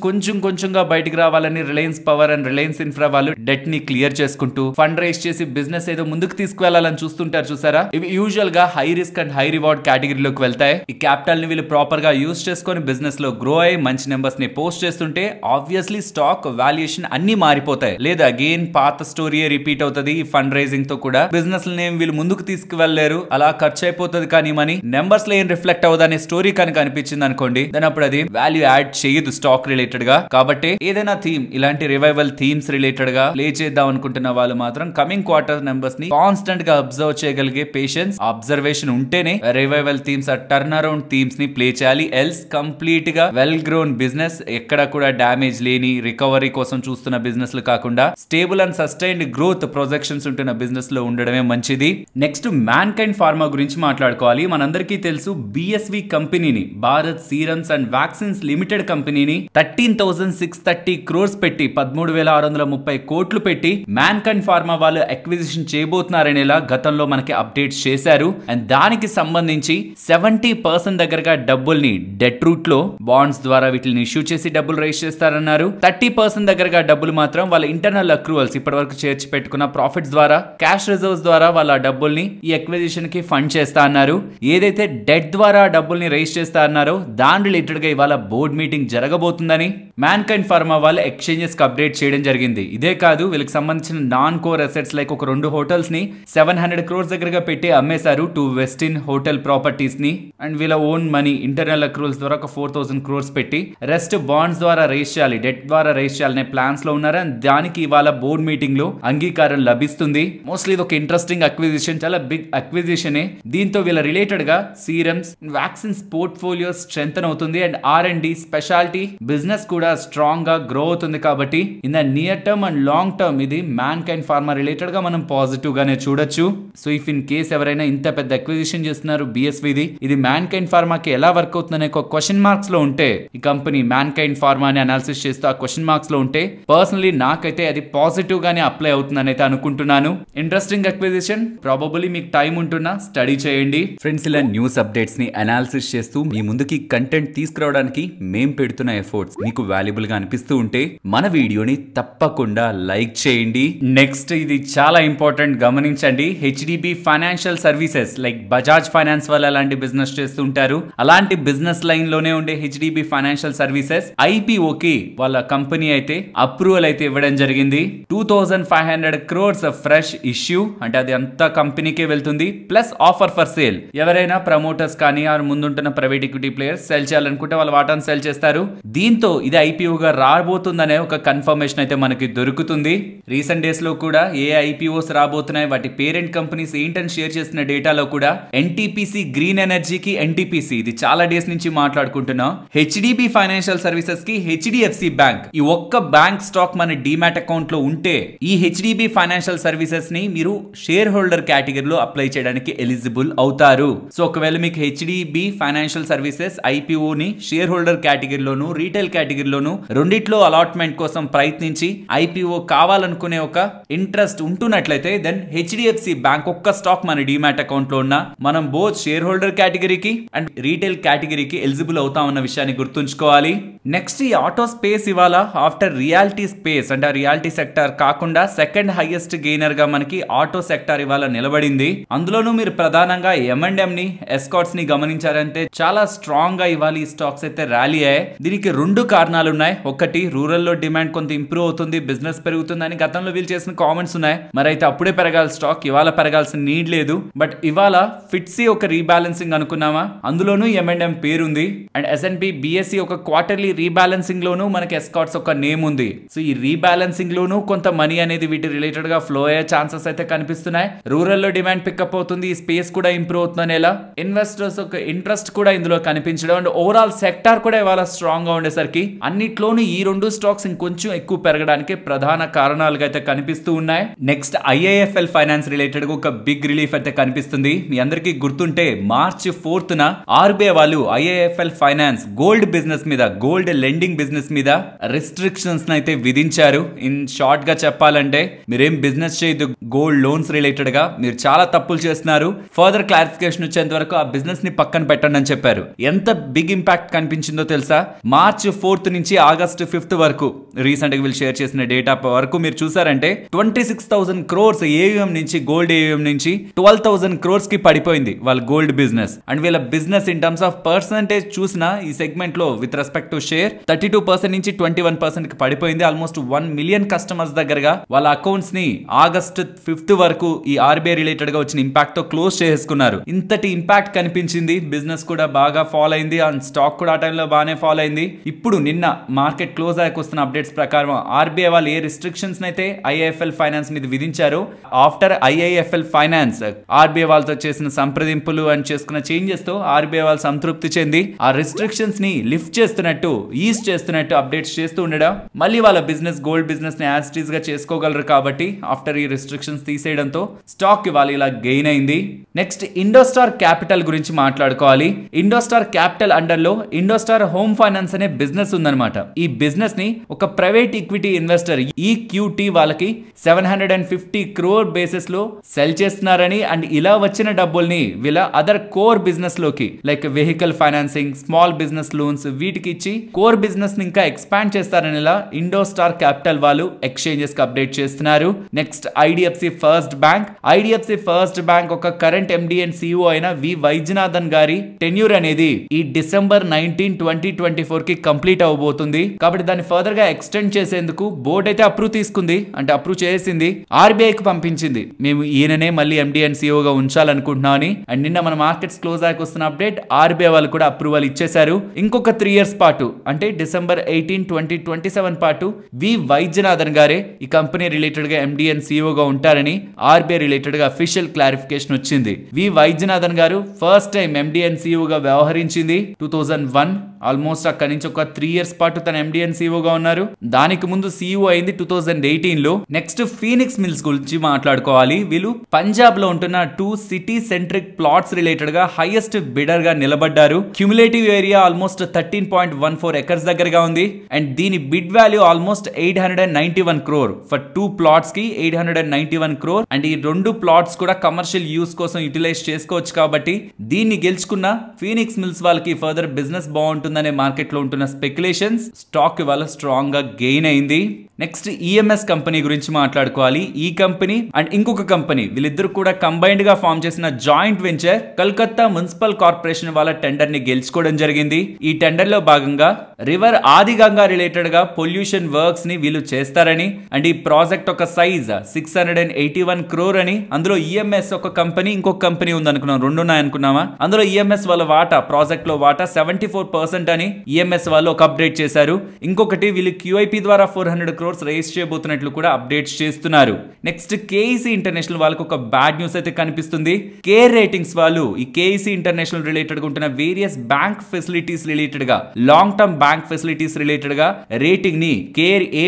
కొంచెంగా బయటికి రావాలని Reliance Power and Reliance Infra వాళ్ళు డెట్ ని క్లియర్ చేసుకుంటూ ఫండ్ రైజ్ చేసి బిజినెస్ ఏదో ముందుకు తీసుకువెళ్లాలని చూస్తుంటారు చూసారా. ఇవి యూజువల్ గా high risk and high reward కేటగిరీలోకి వెళ్తాయి. ఈ క్యాపిటల్ ని వీళ్ళు ప్రాపర్ గా యూజ్ చేసుకొని బిజినెస్ లో గ్రో అయ్యి మంచి నెంబర్స్ ని పోస్ట్ చేస్తుంటే ఆబ్వియస్లీ స్టాక్ వాల్యుయేషన్ అన్ని మారిపోతాయి. లేదా అగైన్ పాత స్టోరీయే రిపీట్ అవుతుంది. ఈ ఫండ్ రైజింగ్ తో కూడా బిజినెస్ వీళ్ళు ముందుకు తీసుకువెళ్లేరు, అలా ఖర్చు అయిపోతుంది. కానీ మనీ నెంబర్స్ లో ఏం రిఫ్లెక్ట్ అవ్వదనే స్టోరీ కనుక అనిపించింది అనుకోండి, దాని అప్పుడు అది వాల్యూ యాడ్ చేయదు స్టాక్ రిలేటెడ్ గా. కాబట్టి ఏదైనా థీమ్ ఇలాంటి రివైవల్ థీమ్స్ రిలేటెడ్ గా ప్లే చేద్దాం అనుకుంటున్న వాళ్ళు మాత్రం కమింగ్ క్వార్టర్ నెంబర్స్ ని కాన్స్టెంట్ గా అబ్జర్వ్ చేయగలిగే పేషెన్స్ అబ్జర్వేషన్ ఉంటేనే రివైవల్ థీమ్స్ ఆ టర్న్ అరౌండ్ థీమ్స్ ని ప్లే చేయాలి. ఎల్స్ కంప్లీట్ గా వెల్ గ్రోన్ బిజినెస్, ఎక్కడ కూడా డామేజ్ లేని రికవరీ కోసం చూస్తున్న బిజినెస్ లు కాకుండా stable and sustained growth projections ఉంటున్న బిజినెస్ లో ఉండడమే మంచిది. నెక్స్ట్ మ్యాన్కైండ్ ఫార్మా గురించి మాట్లాడుకోవాలి. మనందరికీ తెలుసు బిఎస్వి కంపెనీని, Bharat serums and vaccines limited కంపెనీని 13,630 crores పెట్టి 13,630 కోట్లు పెట్టి మ్యాన్కైండ్ ఫార్మా వాళ్ళు అక్విజిషన్ చేయబోతున్నారనేలా గతంలో మనకి అప్డేట్స్ చేశారు. అండ్ దానికి సంబంధించి 70% దగ్గరగా డబ్బుల్ని డెట్ రూట్ లో బాండ్స్ ద్వారా వీటిని ఇష్యూ చేసి డబ్బులు రైజ్ చేస్తారన్నారు. 30% దగ్గరగా డబ్బులు మాత్రం వాళ్ళ ఇంటర్నల్ అక్రూవల్స్ ఇప్పటి వరకు చేర్చి పెట్టుకున్న ప్రాఫిట్స్ ద్వారా, క్యాష్ రిజర్వ్స్ ద్వారా వాళ్ళ డబ్బుల్ని ఈ అక్విజిషన్ కి ఫండ్ చేస్తా అన్నారు. ఏదైతే డెట్ ద్వారా డబ్బుల్ని రైజ్ చేస్తా అన్నారో దాని రిలేటెడ్ గా ఇవాళ బోర్డ్ మీటింగ్ జరగబోతుందని మ్యాన్కైండ్ ఫార్మా వాళ్ళు ఎక్స్చేంజెస్ కి అప్డేట్ చేయడం జరిగింది. ఇదే కాదు, వీళ్ళకి సంబంధించిన నాన్ కోర్ అసెట్స్ లైక్ ఒక 2 హోటల్స్ ని 700 crores దగ్గరగా పెట్టి అమ్మేశారు, 2 వెస్టిన్ హోటల్ ప్రాపర్టీస్ ని. అండ్ వీళ్ళ ఓన్ మనీ ఇంటర్నల్ అక్రూవల్స్ ద్వారా ఒక 4,000 crores పెట్టి రెస్ట్ బాండ్స్ ద్వారా రైజ్ చేయాలి, డెట్ ద్వారా రైజ్ చేయాలనే ప్లాన్స్ లో ఉన్నారు. అండ్ దానికి ఇవాళ బోర్డ్ మీటింగ్ లో అంగీకారం లభిస్తుంది. మోస్ట్లీ ఇది ఒక ఇంట్రెస్టింగ్ అక్విజిషన్, చాలా బిగ్ అక్విజిషన్. దీంతో వీళ్ళ రిలేటెడ్ గా సీరమ్స్ వ్యాక్సిన్స్ పోర్ట్ఫోలియో స్ట్రెంథెన్ అవుతుంది. అండ్ R&D స్పెషాలిటీ బిజినెస్ కూడా స్ట్రాంగ్ గా గ్రో అవుతుంది. కాబట్టి in the near term and long term ఇది మ్యాన్కైండ్ ఫార్మా రిలేటెడ్ గా మనం పాజిటివ్ గానే చూడొచ్చు. సో ఇఫ్ ఇన్ కేస్ ఎవరైనా ఇంత పెద్ద అక్విజిషన్ చేస్తున్నారు బిఎస్విది, ఇది మ్యాన్కైండ్ ఫార్మాకి ఎలా వర్క్ అవుతుందనే ఒక క్వశ్చన్ మార్క్స్ లో ఉంటే, ఈ కంపెనీ మ్యాన్కైండ్ ఫార్మా అని అనాలిసిస్ చేస్తూ ఆ క్వశ్చన్ మార్క్స్ లో ఉంటే పర్సనలీ నాకైతే అది పాజిటివ్ గానే అప్లై అవుతుందని అయితే అనుకుంటున్నాను. ఇంట్రెస్టింగ్ అక్విజిషన్, ప్రాబబుల్లీ మీకు టైం ఉంటున్నా స్టడీ చేయండి ఫ్రెండ్స్. ఇలా న్యూస్ అప్డేట్స్ ని అనాలిసిస్ చేస్తూ మీ ముందుకి కంటెంట్ తీసుకురావడానికి మేం పెడుతున్న ఎఫర్ట్స్ మీకు వాల్యుబుల్ గా అనిపిస్తూ ఉంటే మన వీడియోని తప్పకుండా లైక్ చేయండి. నెక్స్ట్ ఇది చాలా ఇంపార్టెంట్, గమనించండి. HDB financial services like Bajaj finance వాళ్ళు అలాంటి బిజినెస్ చేస్తూ ఉంటారు. అలాంటి బిజినెస్ లైన్ లోనే ఉండే హెచ్డిబి ఫైనాన్షియల్ సర్వీసెస్ ఐపీఓకి వాళ్ళ కంపెనీ అయితే అప్రూవల్ అయితే ఇవ్వడం జరిగింది. 2,500 crores ఫ్రెష్ ఇష్యూ, అంటే అది అంతా కంపెనీకే వెళ్తుంది. ప్లస్ ఆఫర్ ఫర్ సేల్, ఎవరైనా ప్రమోటర్స్ కానీ ఆ ముందుంటున్న ప్రైవేట్ ఈక్విటీ ప్లేయర్స్ సెల్ చేయాలనుకుంటే వాళ్ళ వాటాను సెల్ చేస్తారు. దీంతో ఇది ఐపీఓగా రాబోతుందనే ఒక కన్ఫర్మేషన్ అయితే మనకి దొరుకుతుంది. రీసెంట్ డేస్ లో కూడా ఏ ఐపీఓస్ రాబోతున్నాయి, వాటి పేరెంట్ కంపెనీస్ ఏంటని షేర్ చేసిన డేటాలో కూడా ఎన్టీపీసీ గ్రీన్ ఎనర్జీకి ఎన్టీపీసీ ఇది చాలా డేస్ నుంచి మాట్లాడుకుంటున్నాం. హెచ్డిబి ఫైనాన్షియల్ సర్వీసెస్ కి హెచ్డిఎఫ్సి బ్యాంక్, ఈ ఒక్క బ్యాంక్ స్టాక్ మన డీమ్యాట్ అకౌంట్ లో ఉంటే ఈ హెచ్డిబి ఫైనాన్షియల్ సర్వీసెస్ ని మీరు షేర్ హోల్డర్ కేటగిరీలో అప్లై చేయడానికి ఎలిజిబుల్ అవుతారు. సో ఒకవేళ మీకు హెచ్డిబి ఫైనాన్షియల్ సర్వీసెస్ ఐపీఓ ని షేర్ హోల్డర్ కేటగిరీలోను రీటైల్ కేటగిరీలోను రెండిట్లో అలాట్మెంట్ కోసం ప్రయత్నించి ఐపీఓ కావాలనుకునే ఒక ఇంట్రెస్ట్ ఉంటున్నట్లయితే దెన్ హెచ్డిఎఫ్సి బ్యాంక్ ఒక్క స్టాక్ మన డీమ్యాట్ అకౌంట్ లో ఉన్న మనం బోత్ షేర్ హోల్డర్ కేటగిరీకి అండ్ రీటైల్ కేటగిరీకి ఎలిజిబుల్ అవుతామన్న విషయాన్ని గుర్తుంచుకోవాలి. నెక్స్ట్ ఈ ఆటో స్పేస్ ఇవాళ ఆఫ్టర్ రియాలిటీ స్పేస్ అంటే రియాలిటీ సెక్టార్ కాకుండా సెకండ్ హైయెస్ట్ గెయినర్ గా మనకి ఆటో సెక్టార్ ఇవాళ నిలబడింది. అందులోనూ మీరు ప్రధానంగా M&M ని ఎస్కాట్స్ ని గమనించారంటే చాలా స్ట్రాంగ్ గా ఇవాళ ఈ స్టాక్స్ అయితే ర్యాలీ అయ్యాయి. దీనికి 2 కారణాలు ఉన్నాయి. ఒకటి రూరల్ లో డిమాండ్ కొంత ఇంప్రూవ్ అవుతుంది, బిజినెస్ పెరుగుతుంది అని గతంలో వీళ్ళు చేసిన కామెంట్స్ ఉన్నాయి. మరి అయితే అప్పుడే పెరగాలి స్టాక్, ఇవాళ పెరగాల్సిన నీడ్ లేదు. బట్ ఇవాళ ఫిట్సీ ఒక రీబ్యాలెన్సింగ్ అనుకున్నామా, అందులోనూ M&M పేరుంది. అండ్ S&P BSE ఒక క్వార్టర్లీ రీబ్యాలెన్సింగ్ లోనూ మనకి ఎస్కాట్స్ ఒక నేమ్ ఉంది. సో ఈ రీబ్యాలెన్సింగ్ లోనూ కొంత మనీ అనేది వీటి రిలేటెడ్ గా ఫ్లో అయ్యే ఛాన్సెస్ అయితే కనిపిస్తున్నాయి. రూరల్ లో డిమాండ్ డిమాండ్ పికప్ అవుతుంది, ఈ స్పేస్ కూడా ఇంప్రూవ్ అవుతుందని ఎలా ఇన్వెస్టర్స్ ఒక ఇంట్రెస్ట్ కూడా ఇందులో కనిపించడం అండ్ ఓవరాల్ సెక్టార్ కూడా ఇవాళ స్ట్రాంగ్ గా ఉండేసరికి అన్నిట్లోనూ ఈ రెండు స్టాక్స్ ఇంకొంచెం ఎక్కువ పెరగడానికి ప్రధాన కారణాలుగా అయితే కనిపిస్తూ ఉన్నాయి. నెక్స్ట్ ఐఐఎఫ్ఎల్ ఫైనాన్స్ రిలేటెడ్ ఒక బిగ్ రిలీఫ్ అయితే కనిపిస్తుంది. మీ అందరికీ గుర్తుంటే మార్చి 4th ఆర్బీఐ వాళ్ళు ఐఐఎఫ్ఎల్ ఫైనాన్స్ గోల్డ్ బిజినెస్ మీద, గోల్డ్ లెండింగ్ బిజినెస్ మీద రిస్ట్రిక్షన్స్ అయితే విధించారు. ఇన్ షార్ట్ గా చెప్పాలంటే మీరేం బిజినెస్ చేయదు గోల్డ్ లోన్స్ రిలేటెడ్ గా, మీరు చాలా తప్పులు చేస్తున్నారు, ఫర్దర్ క్లారిఫికేషన్ వచ్చేంత వరకు ఆ బిజినెస్ ని పక్కన పెట్టండి అని చెప్పారు. ఎంత బిగ్ ఇంపాక్ట్ కనిపించిందో తెలుసా? మార్చి 4th నుంచి ఆగస్ట్ 5th వరకు రీసెంట్ గా వీళ్ళు షేర్ చేసిన డేటా వరకు మీరు చూసారంటే 26,000 crores ఏయుఎం నుంచి, గోల్డ్ ఏయుఎం నుంచి 12,000 crores కి పడిపోయింది వాళ్ళ గోల్డ్ బిజినెస్. అండ్ వీళ్ళ business in terms of percentage చూసినా ఈ సెగ్మెంట్ లో విత్ రెస్పెక్ట్ టు షేర్ 32% నుంచి 21% కి పడిపోయింది. ఆల్మోస్ట్ 1 million కస్టమర్స్ దగ్గరగా వాళ్ళ అకౌంట్స్ ని ఆగస్ట్ 5th వరకు ఈ ఆర్బీఐ రిలేటెడ్ గా వచ్చిన ఇంపాక్ట్ తో క్లోజ్ చేసుకున్నారు. ఇంతటి ఇంపాక్ట్ కనిపించింది. బిజినెస్ కూడా బాగా ఫాలో అయింది అండ్ స్టాక్ కూడా ఆ టైంలో బాగానే ఫాలో అయింది. ఇప్పుడు నిన్న మార్కెట్ క్లోజ్ అయ్యాక వస్తున్న అప్డేట్స్ ప్రకారం ఆర్బీఐ వాళ్ళు ఏ రిస్ట్రిక్షన్స్ అయితే ఐఐఎఫ్ఎల్ ఫైనాన్స్ మీద విధించారు, ఆఫ్టర్ ఐఐఎఫ్ఎల్ ఫైనాన్స్ ఆర్బీఐ వాళ్ళతో చేసిన సంప్రదింపులు అండ్ చేసుకున్న చేంజెస్ తో ఆర్బీఐ వాళ్ళు సంతృప్తి చెంది ఆ రిస్ట్రిక్షన్స్ ని లిఫ్ట్ చేస్తున్నట్టు, ఈజ్ చేస్తున్నట్టు అప్డేట్స్ చేస్తూ ఉండడం, మళ్ళీ వాళ్ళ బిజినెస్ గోల్డ్ బిజినెస్ ని యాజ్ ఇట్ ఈజ్ గా చేసుకోగలరు. కాబట్టి ఆఫ్టర్ ఈ రిస్ట్రిక్షన్స్ తీసేయడంతో స్టాక్ ఇవాళ ఇలా గెయిన్ అయింది. నెక్స్ట్ ఇండోస్టార్ క్యాపిటల్ గురించి మాట్లాడుకోవాలి. ఇండోస్టార్ క్యాపిటల్ అండర్ లో ఇండోస్టార్ హోమ్ ఫైనాన్స్ అనే బిజినెస్ ఉందన్నమాట. ఈ బిజినెస్ ని ఒక ప్రైవేట్ ఈక్విటీ ఇన్వెస్టర్ ఈక్యూటీ వాళ్ళకి 750 crore బేసిస్ లో సెల్ చేస్తున్నారని అండ్ ఇలా వచ్చిన డబ్బుల్ని వీళ్ళ అదర్ కోర్ బిజినెస్ లోకి like vehicle financing, small business loans వీటికి ఇచ్చి కోర్ బిజినెస్ ని ఇంకా ఎక్స్పాండ్ చేస్తారని ఇలా ఇండోస్టార్ క్యాపిటల్ వాళ్ళు ఎక్స్చేంజెస్ కి అప్డేట్ చేస్తున్నారు. Next IDFC first bank. IDFC first bank ఒక కరెంట్ ఎండి అండ్ సిఇఓ అయిన వి వైద్యనాథన్ గారి టెన్యూర్ అనేది ఈ డిసెంబర్ 19, 2024 కి కంప్లీట్ అవబోతుంది. కాబట్టి దాన్ని ఫర్దర్ గా ఎక్స్టెండ్ చేసేందుకు బోర్డు అయితే అప్రూవ్ తీసుకుంది, అంటే అప్రూవ్ చేసింది, ఆర్బీఐకి పంపించింది. మేము ఈయననే మళ్ళీ ఎండి అండ్ సిఇఓ గా ఉంచాలనుకుంటున్నామని. అండ్ నిన్న మన మార్కెట్స్ క్లోజ్ అయ్యాక వస్తున్న అప్డేట్ ఆర్బీఐ వాళ్ళు కూడా అప్రూవల్ ఇచ్చేశారు. ఇంకొక 3 years పాటు అంటే డిసెంబర్ 18, 2027 పాటు వి వైద్యనాథన్ గారే ఈ కంపెనీ రిలేటెడ్ గా ఎండి అండ్ సిఇఓ గా ఉంటారని ఆర్బీఐ రిలేటెడ్ గా అఫీషియల్ క్లారిఫికేషన్ వచ్చింది. వి వైద్యనాథన్ గారు first time MD and CEO గా వ్యవహరించింది 2001. ఆల్మోస్ట్ అక్కడి నుంచి ఒక 3 years పాటు తన ఎండి అండ్ సిఇఓ గా ఉన్నారు. దానికి ముందు సిఇఓ అయింది 2018 లో. నెక్స్ట్ ఫీనిక్స్ మిల్స్ గురించి మాట్లాడుకోవాలి. వీళ్ళు పంజాబ్ లో ఉంటున్న 2 సిటీ సెంట్రిక్ ప్లాట్స్ రిలేటెడ్ గా హైయెస్ట్ బిడర్ గా నిలబడ్డారు. క్యుములేటివ్ ఏరియా ఆల్మోస్ట్ 13.14 acres దగ్గరగా ఉంది అండ్ దీని bid value almost 891 crore for 2 plots కి 891 crore. అండ్ ఈ 2 plots కూడా కమర్షియల్ యూస్ కోసం యూటిలైజ్ చేసుకోవచ్చు. కాబట్టి దీన్ని గెలుచుకున్న ఫీనిక్స్ మిల్స్ వాళ్ళకి ఫర్దర్ బిజినెస్ బాగుంటుందనే మార్కెట్ లో ఉంటున్న స్పెక్యులేషన్స్ స్టాక్ ఇవాళ స్ట్రాంగ్ గా గెయిన్ అయింది. నెక్స్ట్ ఈఎంఎస్ కంపెనీ గురించి మాట్లాడుకోవాలి. ఈ కంపెనీ అండ్ ఇంకొక కంపెనీ వీళ్ళిద్దరు కూడా కంబైన్డ్ గా ఫామ్ చేసిన joint venture Calcutta municipal corporation వాళ్ళ టెండర్ ని గెలుచుకోవడం జరిగింది. ఈ టెండర్ లో భాగంగా రివర్ ఆదిగంగా రిలేటెడ్ గా పొల్యూషన్ వర్క్స్ ని వీళ్ళు చేస్తారని అండ్ ఈ ప్రాజెక్ట్ ఒక సైజ్ 681 crore అని, అందులో ఈఎంఎస్ ఒక కంపెనీ ఇంకొక కంపెనీ ఉంది అనుకున్నాం, 2 ఉన్నాయి అనుకున్నామా, అందులో ఈఎంఎస్ వాళ్ళ వాటా ప్రాజెక్ట్ లో వాటా 74% అని ఈఎంఎస్ వాళ్ళు ఒక అప్డేట్ చేశారు. ఇంకొకటి వీళ్ళు క్యూఐపి ద్వారా 400 crores రేస్ చేయబోతున్నట్లు కూడా అప్డేట్స్ చేస్తున్నారు. నెక్స్ట్ కేఈసీ ఇంటర్నేషనల్ వాళ్ళకి ఒక బ్యాడ్ న్యూస్ అయితే కనిపిస్తుంది. కేర్ రేటింగ్స్ వాళ్ళు ఈ కేఈసీ ఇంటర్నేషనల్ రిలేటెడ్ గా ఉంటున్న వేరియస్ బ్యాంక్ ఫెసిలిటీస్ రిలేటెడ్ గా, long term bank facilities related గా రేటింగ్ ని కేర్ A+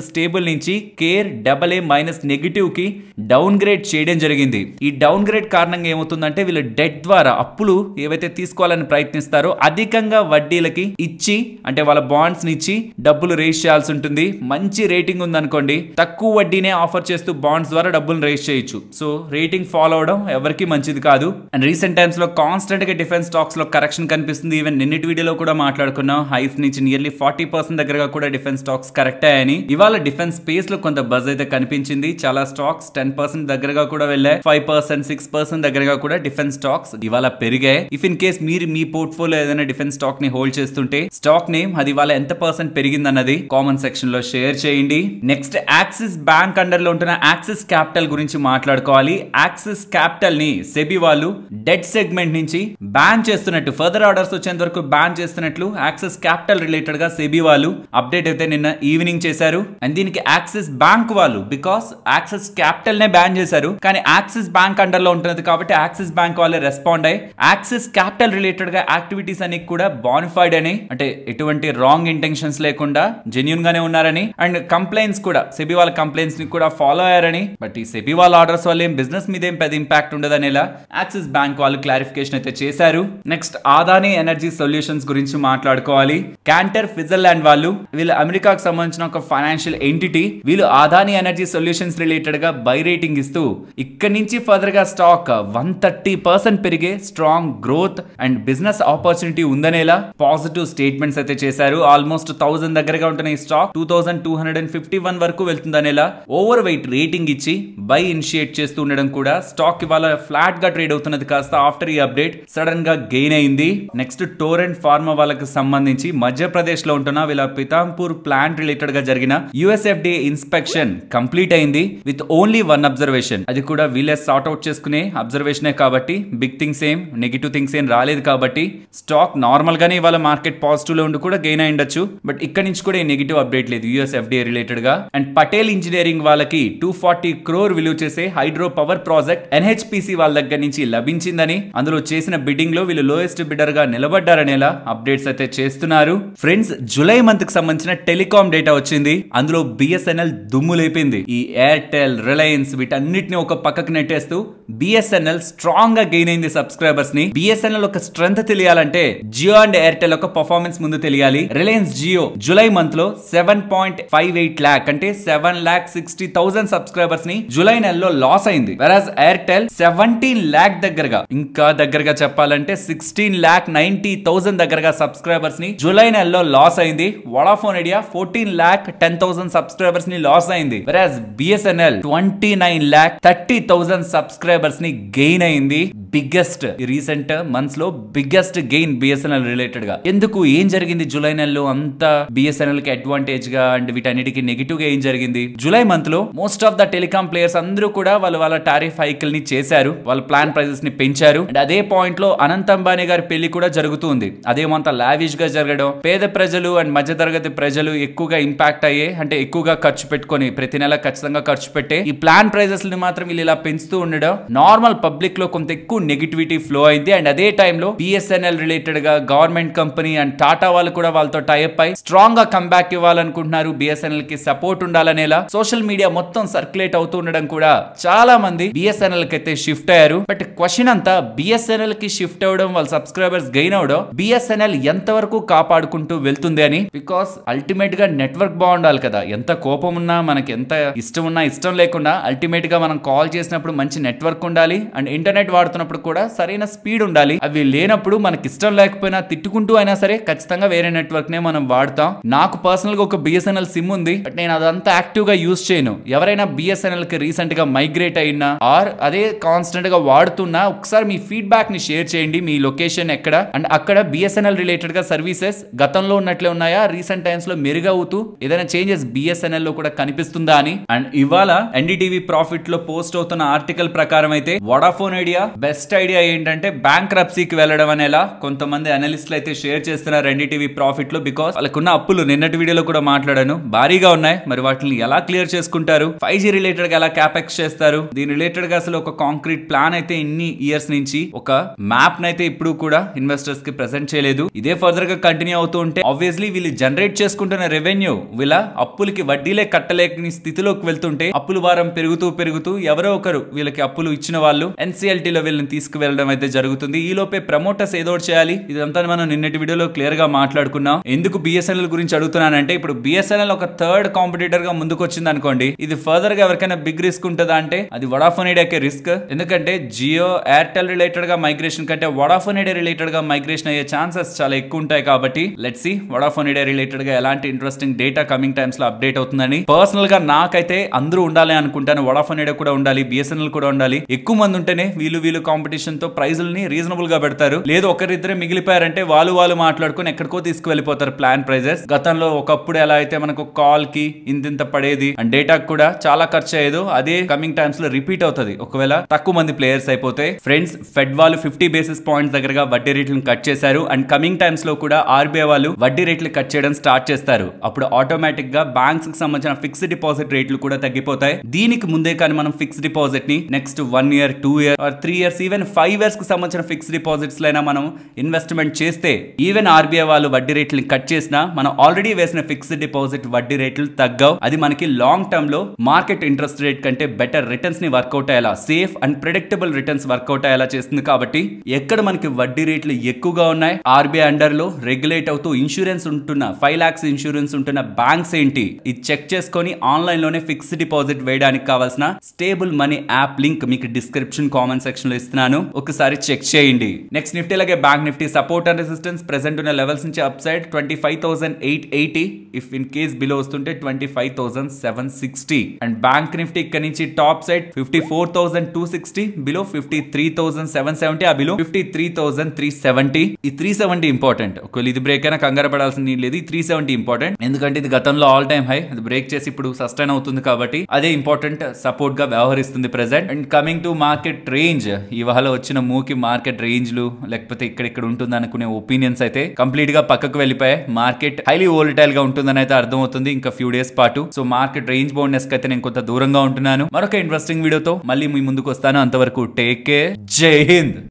స్టేబుల్ నుంచి కేర్ AA- నెగిటివ్ కి డౌన్ గ్రేడ్ చేయడం జరిగింది. ఈ డౌన్ గ్రేడ్ కారణంగా ఏమవుతుందంటే వీళ్ళు డెట్ ద్వారా అప్పులు ఏవైతే తీసుకోవాలని ప్రయత్నిస్తారో అధికంగా వడ్డీలకి ఇచ్చి, అంటే వాళ్ళ బాండ్స్ ని ఇచ్చి డబ్బులు రేస్ చేయాల్సి ఉంటుంది. మంచి రేటింగ్ ఉందనుకోండి తక్కువ వడ్డీనే ఆఫర్ చేస్తూ బాండ్స్ ద్వారా డబ్బులు రేస్ చేయొచ్చు. సో రేటింగ్ ఫాలో అవడం ఎవరికి మంచిది కాదు. అండ్ రీసెంట్ టైమ్స్ లో కాన్స్టెంట్ గా డిఫెన్స్ స్టాక్స్ లో కరెక్షన్ కనిపిస్తుంది. ఈవెన్ నిన్నటి వీడియోలో కూడా మాట్లాడుకున్నాం, హైస్ నుంచి నియర్లీ 40% దగ్గరగా కూడా డిఫెన్స్ స్టాక్స్ కరెక్ట్ అయ్యాయని. ఇవాళ డిఫెన్స్ స్పేస్ లో కొంత బజ్ అయితే కనిపించింది. చాలా స్టాక్స్ 10% దగ్గరగా కూడా వెళ్ళాయి, 5%, 6% దగ్గరగా కూడా డిఫెన్స్ స్టాక్స్ ఇవాళ పెరిగాయి. ఇఫ్ ఇన్ కేస్ మీరు మీ పోర్ట్ఫోలియో ఏదైనా డిఫెన్స్ స్టాక్ ని హోల్డ్ చేస్తుంటే స్టాక్ నేమ్ అది ఇవాళ ఎంత % పెరిగిందన్నది కామెంట్ సెక్షన్ లో షేర్ చేయండి. చేయండి. నెక్స్ట్ యాక్సిస్ బ్యాంక్ అండర్ లో ఉంటున్న యాక్సిస్ క్యాపిటల్ గురించి మాట్లాడుకోవాలి. యాక్సిస్ క్యాపిటల్ ని సెబీ వాళ్ళు డెట్ సెగ్మెంట్ నుంచి బ్యాన్ చేస్తున్నట్టు, ఫర్దర్ ఆర్డర్స్ వచ్చేంత వరకు బ్యాన్ చేస్తున్నట్లు యాక్సిస్ క్యాపిటల్ రిలేటెడ్ గా సెబీ వాళ్ళు అప్డేట్ అయితే నిన్న ఈవినింగ్ చేశారు. అండ్ దీనికి యాక్సిస్ బ్యాంక్ వాళ్ళు బికాస్ యాక్సిస్ క్యాపిటల్ నే బ్యాన్ చేశారు, కానీ యాక్సిస్ బ్యాంక్ అండర్ లో ఉంటున్నది కాబట్టి యాక్సిస్ బ్యాంక్ వాళ్ళే రెస్పాండ్ అయ్యి యాక్సిస్ క్యాపిటల్ రిలేటెడ్ గా యాక్టివిటీస్ అన్ని కూడా బానిఫైడ్ అని, అంటే ఎటువంటి రాంగ్ ఇంటెన్షన్స్ లేకుండా జెన్యూన్ గానే ఉన్నారని, అండ్ కంప్లైంట్స్ కూడా సెబీ వాళ్ళ కంప్లైంట్స్ ని కూడా ఫాలో అయ్యారని, బట్ ఈ సెబీ వాళ్ళ ఆర్డర్స్ వల్ల ఏం బిజినెస్ మీద ఏం పెద్ద ఇంపాక్ట్ ఉండదనేలా యాక్సిస్ బ్యాంక్ వాళ్ళు క్లారిఫికేషన్ అయితే చేశారు. నెక్స్ట్ అదానీ ఎనర్జీ సొల్యూషన్స్ గురించి మాట్లాడుకోవాలి. క్యాంటర్ స్విట్జర్లాండ్ వాళ్ళు, వీళ్ళు అమెరికాకు సంబంధించిన ఒక ఫైనాన్షియల్ ఎంటిటీ, వీళ్ళు అదానీ ఎనర్జీ సొల్యూషన్స్ రిలేటెడ్ గా బై రేటింగ్ ఇస్తూ ఇక్కడ నుంచి ఫర్దర్ గా స్టాక్ 130% పెరిగే strong growth and business opportunity ఉందనేలా పాజిటివ్ స్టేట్మెంట్స్ అయితే చేశారు. ఆల్మోస్ట్ 1000 దగ్గరగా ఉంటున్న ఈ స్టాక్ 2251 వరకు వెళ్తుందనేలా ఓవర్ వెయిట్ రేటింగ్ ఇచ్చి బై ఇనిషియేట్ చేస్తూ ఉండడం కూడా స్టాక్ ఇవాళ ఫ్లాట్ గా ట్రేడ్ అవుతున్నది కాస్త ఆఫ్టర్ ఈ అప్డేట్ సడన్ గా గెయిన్ అయింది. నెక్స్ట్ టోరెంట్ ఫార్మా వాళ్ళకి సంబంధించి మధ్యప్రదేశ్ లో ఉంటున్న వీళ్ళ పితాంపూర్ ప్లాంట్ రిలేటెడ్ గా జరిగిన యుఎస్ఎఫ్డిఏ ఇన్స్పెక్షన్ కంప్లీట్ అయింది విత్ ఓన్లీ 1 అబ్జర్వేషన్. అది కూడా వీళ్ళే సార్ట్ అవుట్ చేసుకునే అబ్జర్వేషనే కాబట్టి బిగ్ థింగ్స్ ఏం నెగిటివ్ థింగ్స్ ఏం రాలేదు కాబట్టి స్టాక్ నార్మల్ గానే ఇవాళ మార్కెట్ పాజిటివ్ లో ఉండి కూడా గెయిన్ అయి ఉండొచ్చు. బట్ ఇక్కడ నుంచి కూడా నెగిటివ్ అప్డేట్ లేదు యుఎస్ఎఫ్డిఏ రిలేటెడ్ గా. అండ్ పటేల్ ఇంజనీరింగ్ వాళ్ళకి 240 crore విలువ చేసే హైడ్రో పవర్ ప్రాజెక్ట్ ఎన్హెచ్పిసి వాళ్ళ దగ్గర నుంచి లభించిందని, అందులో చేసిన బిడ్డింగ్ లో వీళ్ళు లోయెస్ట్ బిడ్డర్ గా నిలబడ్డారనేలా అప్డేట్స్ అయితే చేస్తున్నారు. ఫ్రెండ్స్, జూలై మంత్ కి సంబంధించిన టెలికాం డేటా వచ్చింది. అందులో బిఎస్ఎన్ఎల్ దుమ్ము లేపింది. ఈ ఎయిర్టెల్, రిలయన్స్ వీటన్నిటిని ఒక పక్కకు నెట్టేస్తూ బిఎస్ఎన్ఎల్ స్ట్రాంగ్ గా గెయిన్ అయింది సబ్స్క్రైబర్స్ ని. బిఎస్ఎన్ఎల్ ఒక స్ట్రెంత్ తెలియాలంటే జియో అండ్ ఎయిర్టెల్ ఒక పర్ఫార్మెన్స్ ముందు తెలియాలి. రిలయన్స్ జియో జూలై మంత్ లో 7.58 lakh అంటే 7,60,000 సబ్స్క్రైబర్స్ ని జూలై నెలలో లాస్ అయింది. వెరాజ్ ఎయిర్టెల్ 17 lakh దగ్గరగా, ఇంకా దగ్గరగా చెప్పాలంటే 16,90,000 దగ్గరగా సబ్స్క్రైబర్స్ ని జూలై నెలలో లాస్ అయింది. వోడాఫోన్ ఐడియా 14,10,000 సబ్స్క్రైబర్స్ ని లాస్ అయింది. వెరాజ్ బిఎస్ఎన్ఎల్ 29,30,000 సబ్స్క్రైబర్స్ ని గెయిన్ అయింది. బిగ్గెస్ట్ రీసెంట్ మంత్స్ లో బిగ్గెస్ట్ గెయిన్ బిఎస్ఎన్ఎల్ రిలేటెడ్ గా. ఎందుకు, ఏం జరిగింది జూలై నెలలో అంత బిఎస్ఎన్ఎల్ కి అడ్వాంటేజ్ గా అండ్ వీటన్నిటికి నెగిటివ్ గా ఏం జరిగింది? జూలై మంత్ లో most of the telecom players అందరూ కూడా వాళ్ళ టారిఫ్ హైకిల్ ని చేశారు, వాళ్ళ ప్లాన్ ప్రైజెస్ ని పెంచారు. అండ్ అదే పాయింట్ లో అనంత్ అంబానీ గారి పెళ్లి కూడా జరుగుతుంది. అదేమంత లావిష్ గా జరగడం, పేద ప్రజలు అండ్ మధ్యతరగతి ప్రజలు ఎక్కువగా ఇంపాక్ట్ అయ్యే, అంటే ఎక్కువగా ఖర్చు పెట్టుకొని ప్రతి నెల ఖచ్చితంగా ఖర్చు పెట్టే ఈ ప్లాన్ ప్రైజెస్ ని మాత్రం వీళ్ళు ఇలా పెంచుతూ ఉండడం నార్మల్ పబ్లిక్ లో కొంత ఎక్కువ నెగిటివిటీ ఫ్లో అయింది. అండ్ అదే టైంలో బిఎస్ఎన్ఎల్ రిలేటెడ్ గా గవర్నమెంట్ కంపెనీ అండ్ టాటా వాళ్ళు కూడా వాళ్ళతో టైఅప్ అయి స్ట్రాంగ్ గా కంబ్యాక్ ఇవ్వాలనుకుంటున్నారు. బిఎస్ఎన్ఎల్ కి సపోర్ట్ ఉండాలనేలా సోషల్ మీడియా మొత్తం సర్క్యులేట్ అవుతూ ఉండడం కూడా చాలా మంది బిఎస్ఎన్ఎల్ కి అయితే షిఫ్ట్ అయ్యారు. బట్ క్వశ్చన్ అంతా బిఎస్ఎన్ఎల్ కి షిఫ్ట్ అవడం, వాళ్ళ సబ్స్క్రైబర్స్ గెయిన్ అవడం బిఎస్ఎన్ఎల్ ఎంత వరకు కాపాడుకుంటూ వెళ్తుంది అని. బికాస్ అల్టిమేట్ గా నెట్వర్క్ బాగుండాలి కదా. ఎంత కోపం ఉన్నా, మనకి ఎంత ఇష్టం ఉన్నా, ఇష్టం లేకుండా అల్టిమేట్ గా మనం కాల్ చేసినప్పుడు మంచి నెట్వర్క్ ఉండాలి. అండ్ ఇంటర్నెట్ వాడుతున్నప్పుడు కూడా సరైన స్పీడ్ ఉండాలి. అవి లేనప్పుడు మనకి ఇష్టం లేకపోయినా తిట్టుకుంటూ అయినా సరే ఖచ్చితంగా వేరే నెట్వర్క్ నే మనం వాడతాం. నాకు పర్సనల్ గా ఒక బిఎస్ఎన్ఎల్ సిమ్ ఉంది, బట్ నేను అదంతా యాక్టివ్ గా యూజ్ చేయను. ఎవరైనా బిఎస్ఎన్ఎల్ కి రీసెంట్ గా మైగ్రేట్ అయినా ఆర్ అదే కాన్స్టెంట్ గా వాడుతున్నా ఒకసారి మీ ఫీడ్బ్యాక్ ని షేర్ చేయండి. మీ లొకేషన్ ఎక్కడ అండ్ అక్కడ బిఎస్ఎన్ఎల్ రిలేటెడ్ గా సర్వీసెస్ గతంలో ఉన్నట్లే ఉన్నాయా, రీసెంట్ టైమ్స్ లో మెరుగవుతూ ఏదైనా చేంజెస్ బిఎస్ఎన్ఎల్ లో కూడా కనిపిస్తుందా అని. అండ్ ఇవాళ ఎన్డీటీవీ ప్రాఫిట్ లో పోస్ట్ అవుతున్న ఆర్టికల్ ప్రకారం అయితే వోడాఫోన్ ఐడియా బెస్ట్ ఐడియా ఏంటంటే బ్యాంక్రప్సీకి వెళ్ళడం అనేలా కొంతమంది అనలిస్టులు అయితే షేర్ చేస్తున్నారు ఎన్డీటీవీ ప్రాఫిట్ లో. బికాస్ వాళ్ళకున్న అప్పులు నిన్నటి వీడియోలో కూడా మాట్లాడాను, భారీగా ఉన్నాయి. మరి వాటిని ఎలా క్లియర్ చేసుకుంటారు, 5G రిలేటెడ్ గా ఎలా క్యాపెక్స్ చేస్తారు, దీని రిలేటెడ్ గా అసలు ఒక కాంక్రీట్ ప్లాన్ అయితే ఇన్ని ఇయర్స్ నుంచి ఒక మ్యాప్ నైతే ఇప్పుడు కూడా ఇన్వెస్టర్స్ కి ప్రెజెంట్ చేయలేదు. ఇదే ఫర్దర్ గా కంటిన్యూ అవుతూ ఉంటే ఆబ్వియస్లీ వీళ్ళు జనరేట్ చేసుకుంటున్న రెవెన్యూ వీళ్ళ అప్పులకి వడ్డీలే కట్టలేని స్థితిలోకి వెళ్తుంటే అప్పుల భారం పెరుగుతూ ఎవరో ఒకరు వీళ్ళకి అప్పులు ఇచ్చిన వాళ్ళు NCLT లో వీళ్ళని తీసుకువెళ్ళడం అయితే జరుగుతుంది. ఈ లోపే ప్రమోటర్స్ ఏదో చేయాలి. ఇదంతా మనం నిన్నటి వీడియోలో క్లియర్ గా మాట్లాడుకున్నాం. ఎందుకు బిఎస్ఎన్ఎల్ గురించి అడుగుతున్నానంటే ఇప్పుడు బిఎస్ఎన్ఎల్ ఒక థర్డ్ కాంపిటీటర్ గా ముందుకు వచ్చింది అనుకోండి, ఇది ఫర్దర్ గా ఎవరికైనా బిగ్ రిస్క్ ఉంటుందా అంటే అది వోడాఫోన్ ఐడియాకే రిస్క్. ఎందుకంటే జియో, ఎయిర్టెల్ రిలేటెడ్ గా మైగ్రేషన్ కంటే వోడాఫోన్ ఐడియా రిలేటెడ్ గా మైగ్రేషన్ అయ్యే ఛాన్సెస్ చాలా ఎక్కువ ఉంటాయి. కాబట్టి let's see Vodafone Idea related గా ఎలాంటి ఇంట్రెస్టింగ్ డేటా కమింగ్ టైమ్స్ లో అప్డేట్ అవుతుందని. పర్సనల్ గా నాకైతే అందరూ ఉండాలి అనుకుంటాను. వోడాఫోన్ ఐడియా కూడా ఉండాలి, బిఎస్ఎన్ఎల్ కూడా ఉండాలి. ఎక్కువ మంది ఉంటేనే వీళ్ళు కాంపిటీషన్ తో ప్రైజుల్ని రీజనబుల్ గా పెడతారు. లేదు ఒకరిద్దరే మిగిలిపోయారంటే వాళ్ళు మాట్లాడుకుని ఎక్కడికో తీసుకువెళ్ళిపోతారు ప్లాన్ ప్రైజెస్. గతంలో ఒకప్పుడు ఎలా అయితే మనకు కాల్ కి ఇంత పడేది అండ్ డేటా కూడా చాలా ఖర్చు అయ్యేదో అదే కమింగ్ టైమ్స్ లో రిపీట్ అవుతుంది ఒకవేళ తక్కువ మంది ప్లేయర్స్ అయిపోతే. ఫ్రెండ్స్, ఫెడ్ వాళ్ళు 50 బేసిస్ పాయింట్స్ దగ్గరగా వడ్డీ రేట్లను కట్ చేశారు అండ్ కమింగ్ టైమ్స్ లో కూడా ఆర్బీఐ వాళ్ళు వడ్డీ రేట్లు కట్ చేయడం స్టార్ట్ చేస్తారు. అప్పుడు ఆటోమేటిక్ గా బ్యాంక్స్ కి సంబంధించిన ఫిక్స్డ్ డిపాజిట్ రేట్లు కూడా తగ్గిపోతాయి. దీనికి ముందే కానీ మనం ఫిక్స్డ్ డిపాజిట్ ని next 1 year 2 years or 3 years even 5 years కి సంబంధించిన ఫిక్స్డ్ డిపాజిట్స్ లైనా మనం ఇన్వెస్ట్మెంట్ చేస్తే ఈవెన్ ఆర్బీఐ వాళ్ళు వడ్డీ రేట్లను కట్ చేసినా మనం ఆల్రెడీ వేసిన ఫిక్స్డ్ డిపాజిట్ వడ్డీ రేట్లు తగ్గవు. అది మనకి లాంగ్ టర్మ్ లో మార్కెట్ ఇంట్రెస్ట్ రేట్ కంటే బెటర్ రిటర్న్స్ ని వర్కౌట్ అయ్యేలా, safe and predictable returns work out అయ్యేలా చేస్తుంది. కాబట్టి ఎక్కడ మనకి వడ్డీ రేట్లు ఎక్కువగా ఉన్నాయి, ఆర్బీఐ అండర్ లో రెగ్యులేట్ అవుతూ ఇన్సూరెన్స్ ఉంటున్న 5 lakhs ఇన్సూరెన్స్ ఉంటున్న బ్యాంక్స్ ఏంటి, ఇది చెక్ చేసుకొని ఆన్లైన్ లోనే ఫిక్స్డ్ డిపాజిట్ వేయడానికి కావాల్సిన స్టేబుల్ మనీ యాప్ లింక్ మీకు డిస్క్రిప్షన్ కామెంట్ సెక్షన్ లో ఇస్తున్నాను, ఒకసారి చెక్ చేయండి. నెక్స్ట్ నిఫ్టీ అలాగే bank Nifty support and resistance present ఉన్న లెవెల్స్ నుంచి up side 25,880, if in case below వస్తుంటే 25,760 అండ్ బ్యాంక్ నిఫ్టీ ఇక్కడ నుంచి టాప్ సైడ్ 54,260, బిలో 53,770, ఆ బిలో 53,370. ఈ 370 ఇంపార్టెంట్. ఒకవేళ ఇది బ్రేక్ అయినా కంగారు పడాల్సిన నీళ్ళు లేదు. ఈ 370 ఇంపార్టెంట్ ఎందుకంటే ఇది గతంలో ఆల్ టైమ్ హై, అది బ్రేక్ చేసి ఇప్పుడు సస్టైన్ అవుతుంది కాబట్టి అదే ఇంపార్టెంట్ సపోర్ట్ గా వ్యవహరిస్తుంది present. And coming to market range, ఇవాళ వచ్చిన మూకి మార్కెట్ రేంజ్లు లేకపోతే ఇక్కడ ఉంటుంది అనుకునే ఒపీనియన్స్ అయితే కంప్లీట్ గా పక్కకు వెళ్ళిపోయాయి. మార్కెట్ హైలీ వోలటైల్ గా ఉంటుందని అయితే అర్థమవుతుంది ఇంకా ఫ్యూ డేస్ పాటు. సో మార్కెట్ రేంజ్ బౌండ్నెస్ కి అయితే నేను కొంత దూరంగా ఉంటున్నాను. మరొక ఇంట్రెస్టింగ్ వీడియోతో మళ్ళీ మీ ముందుకు వస్తాను. అంతవరకు టేక్ కేర్, జై హింద్.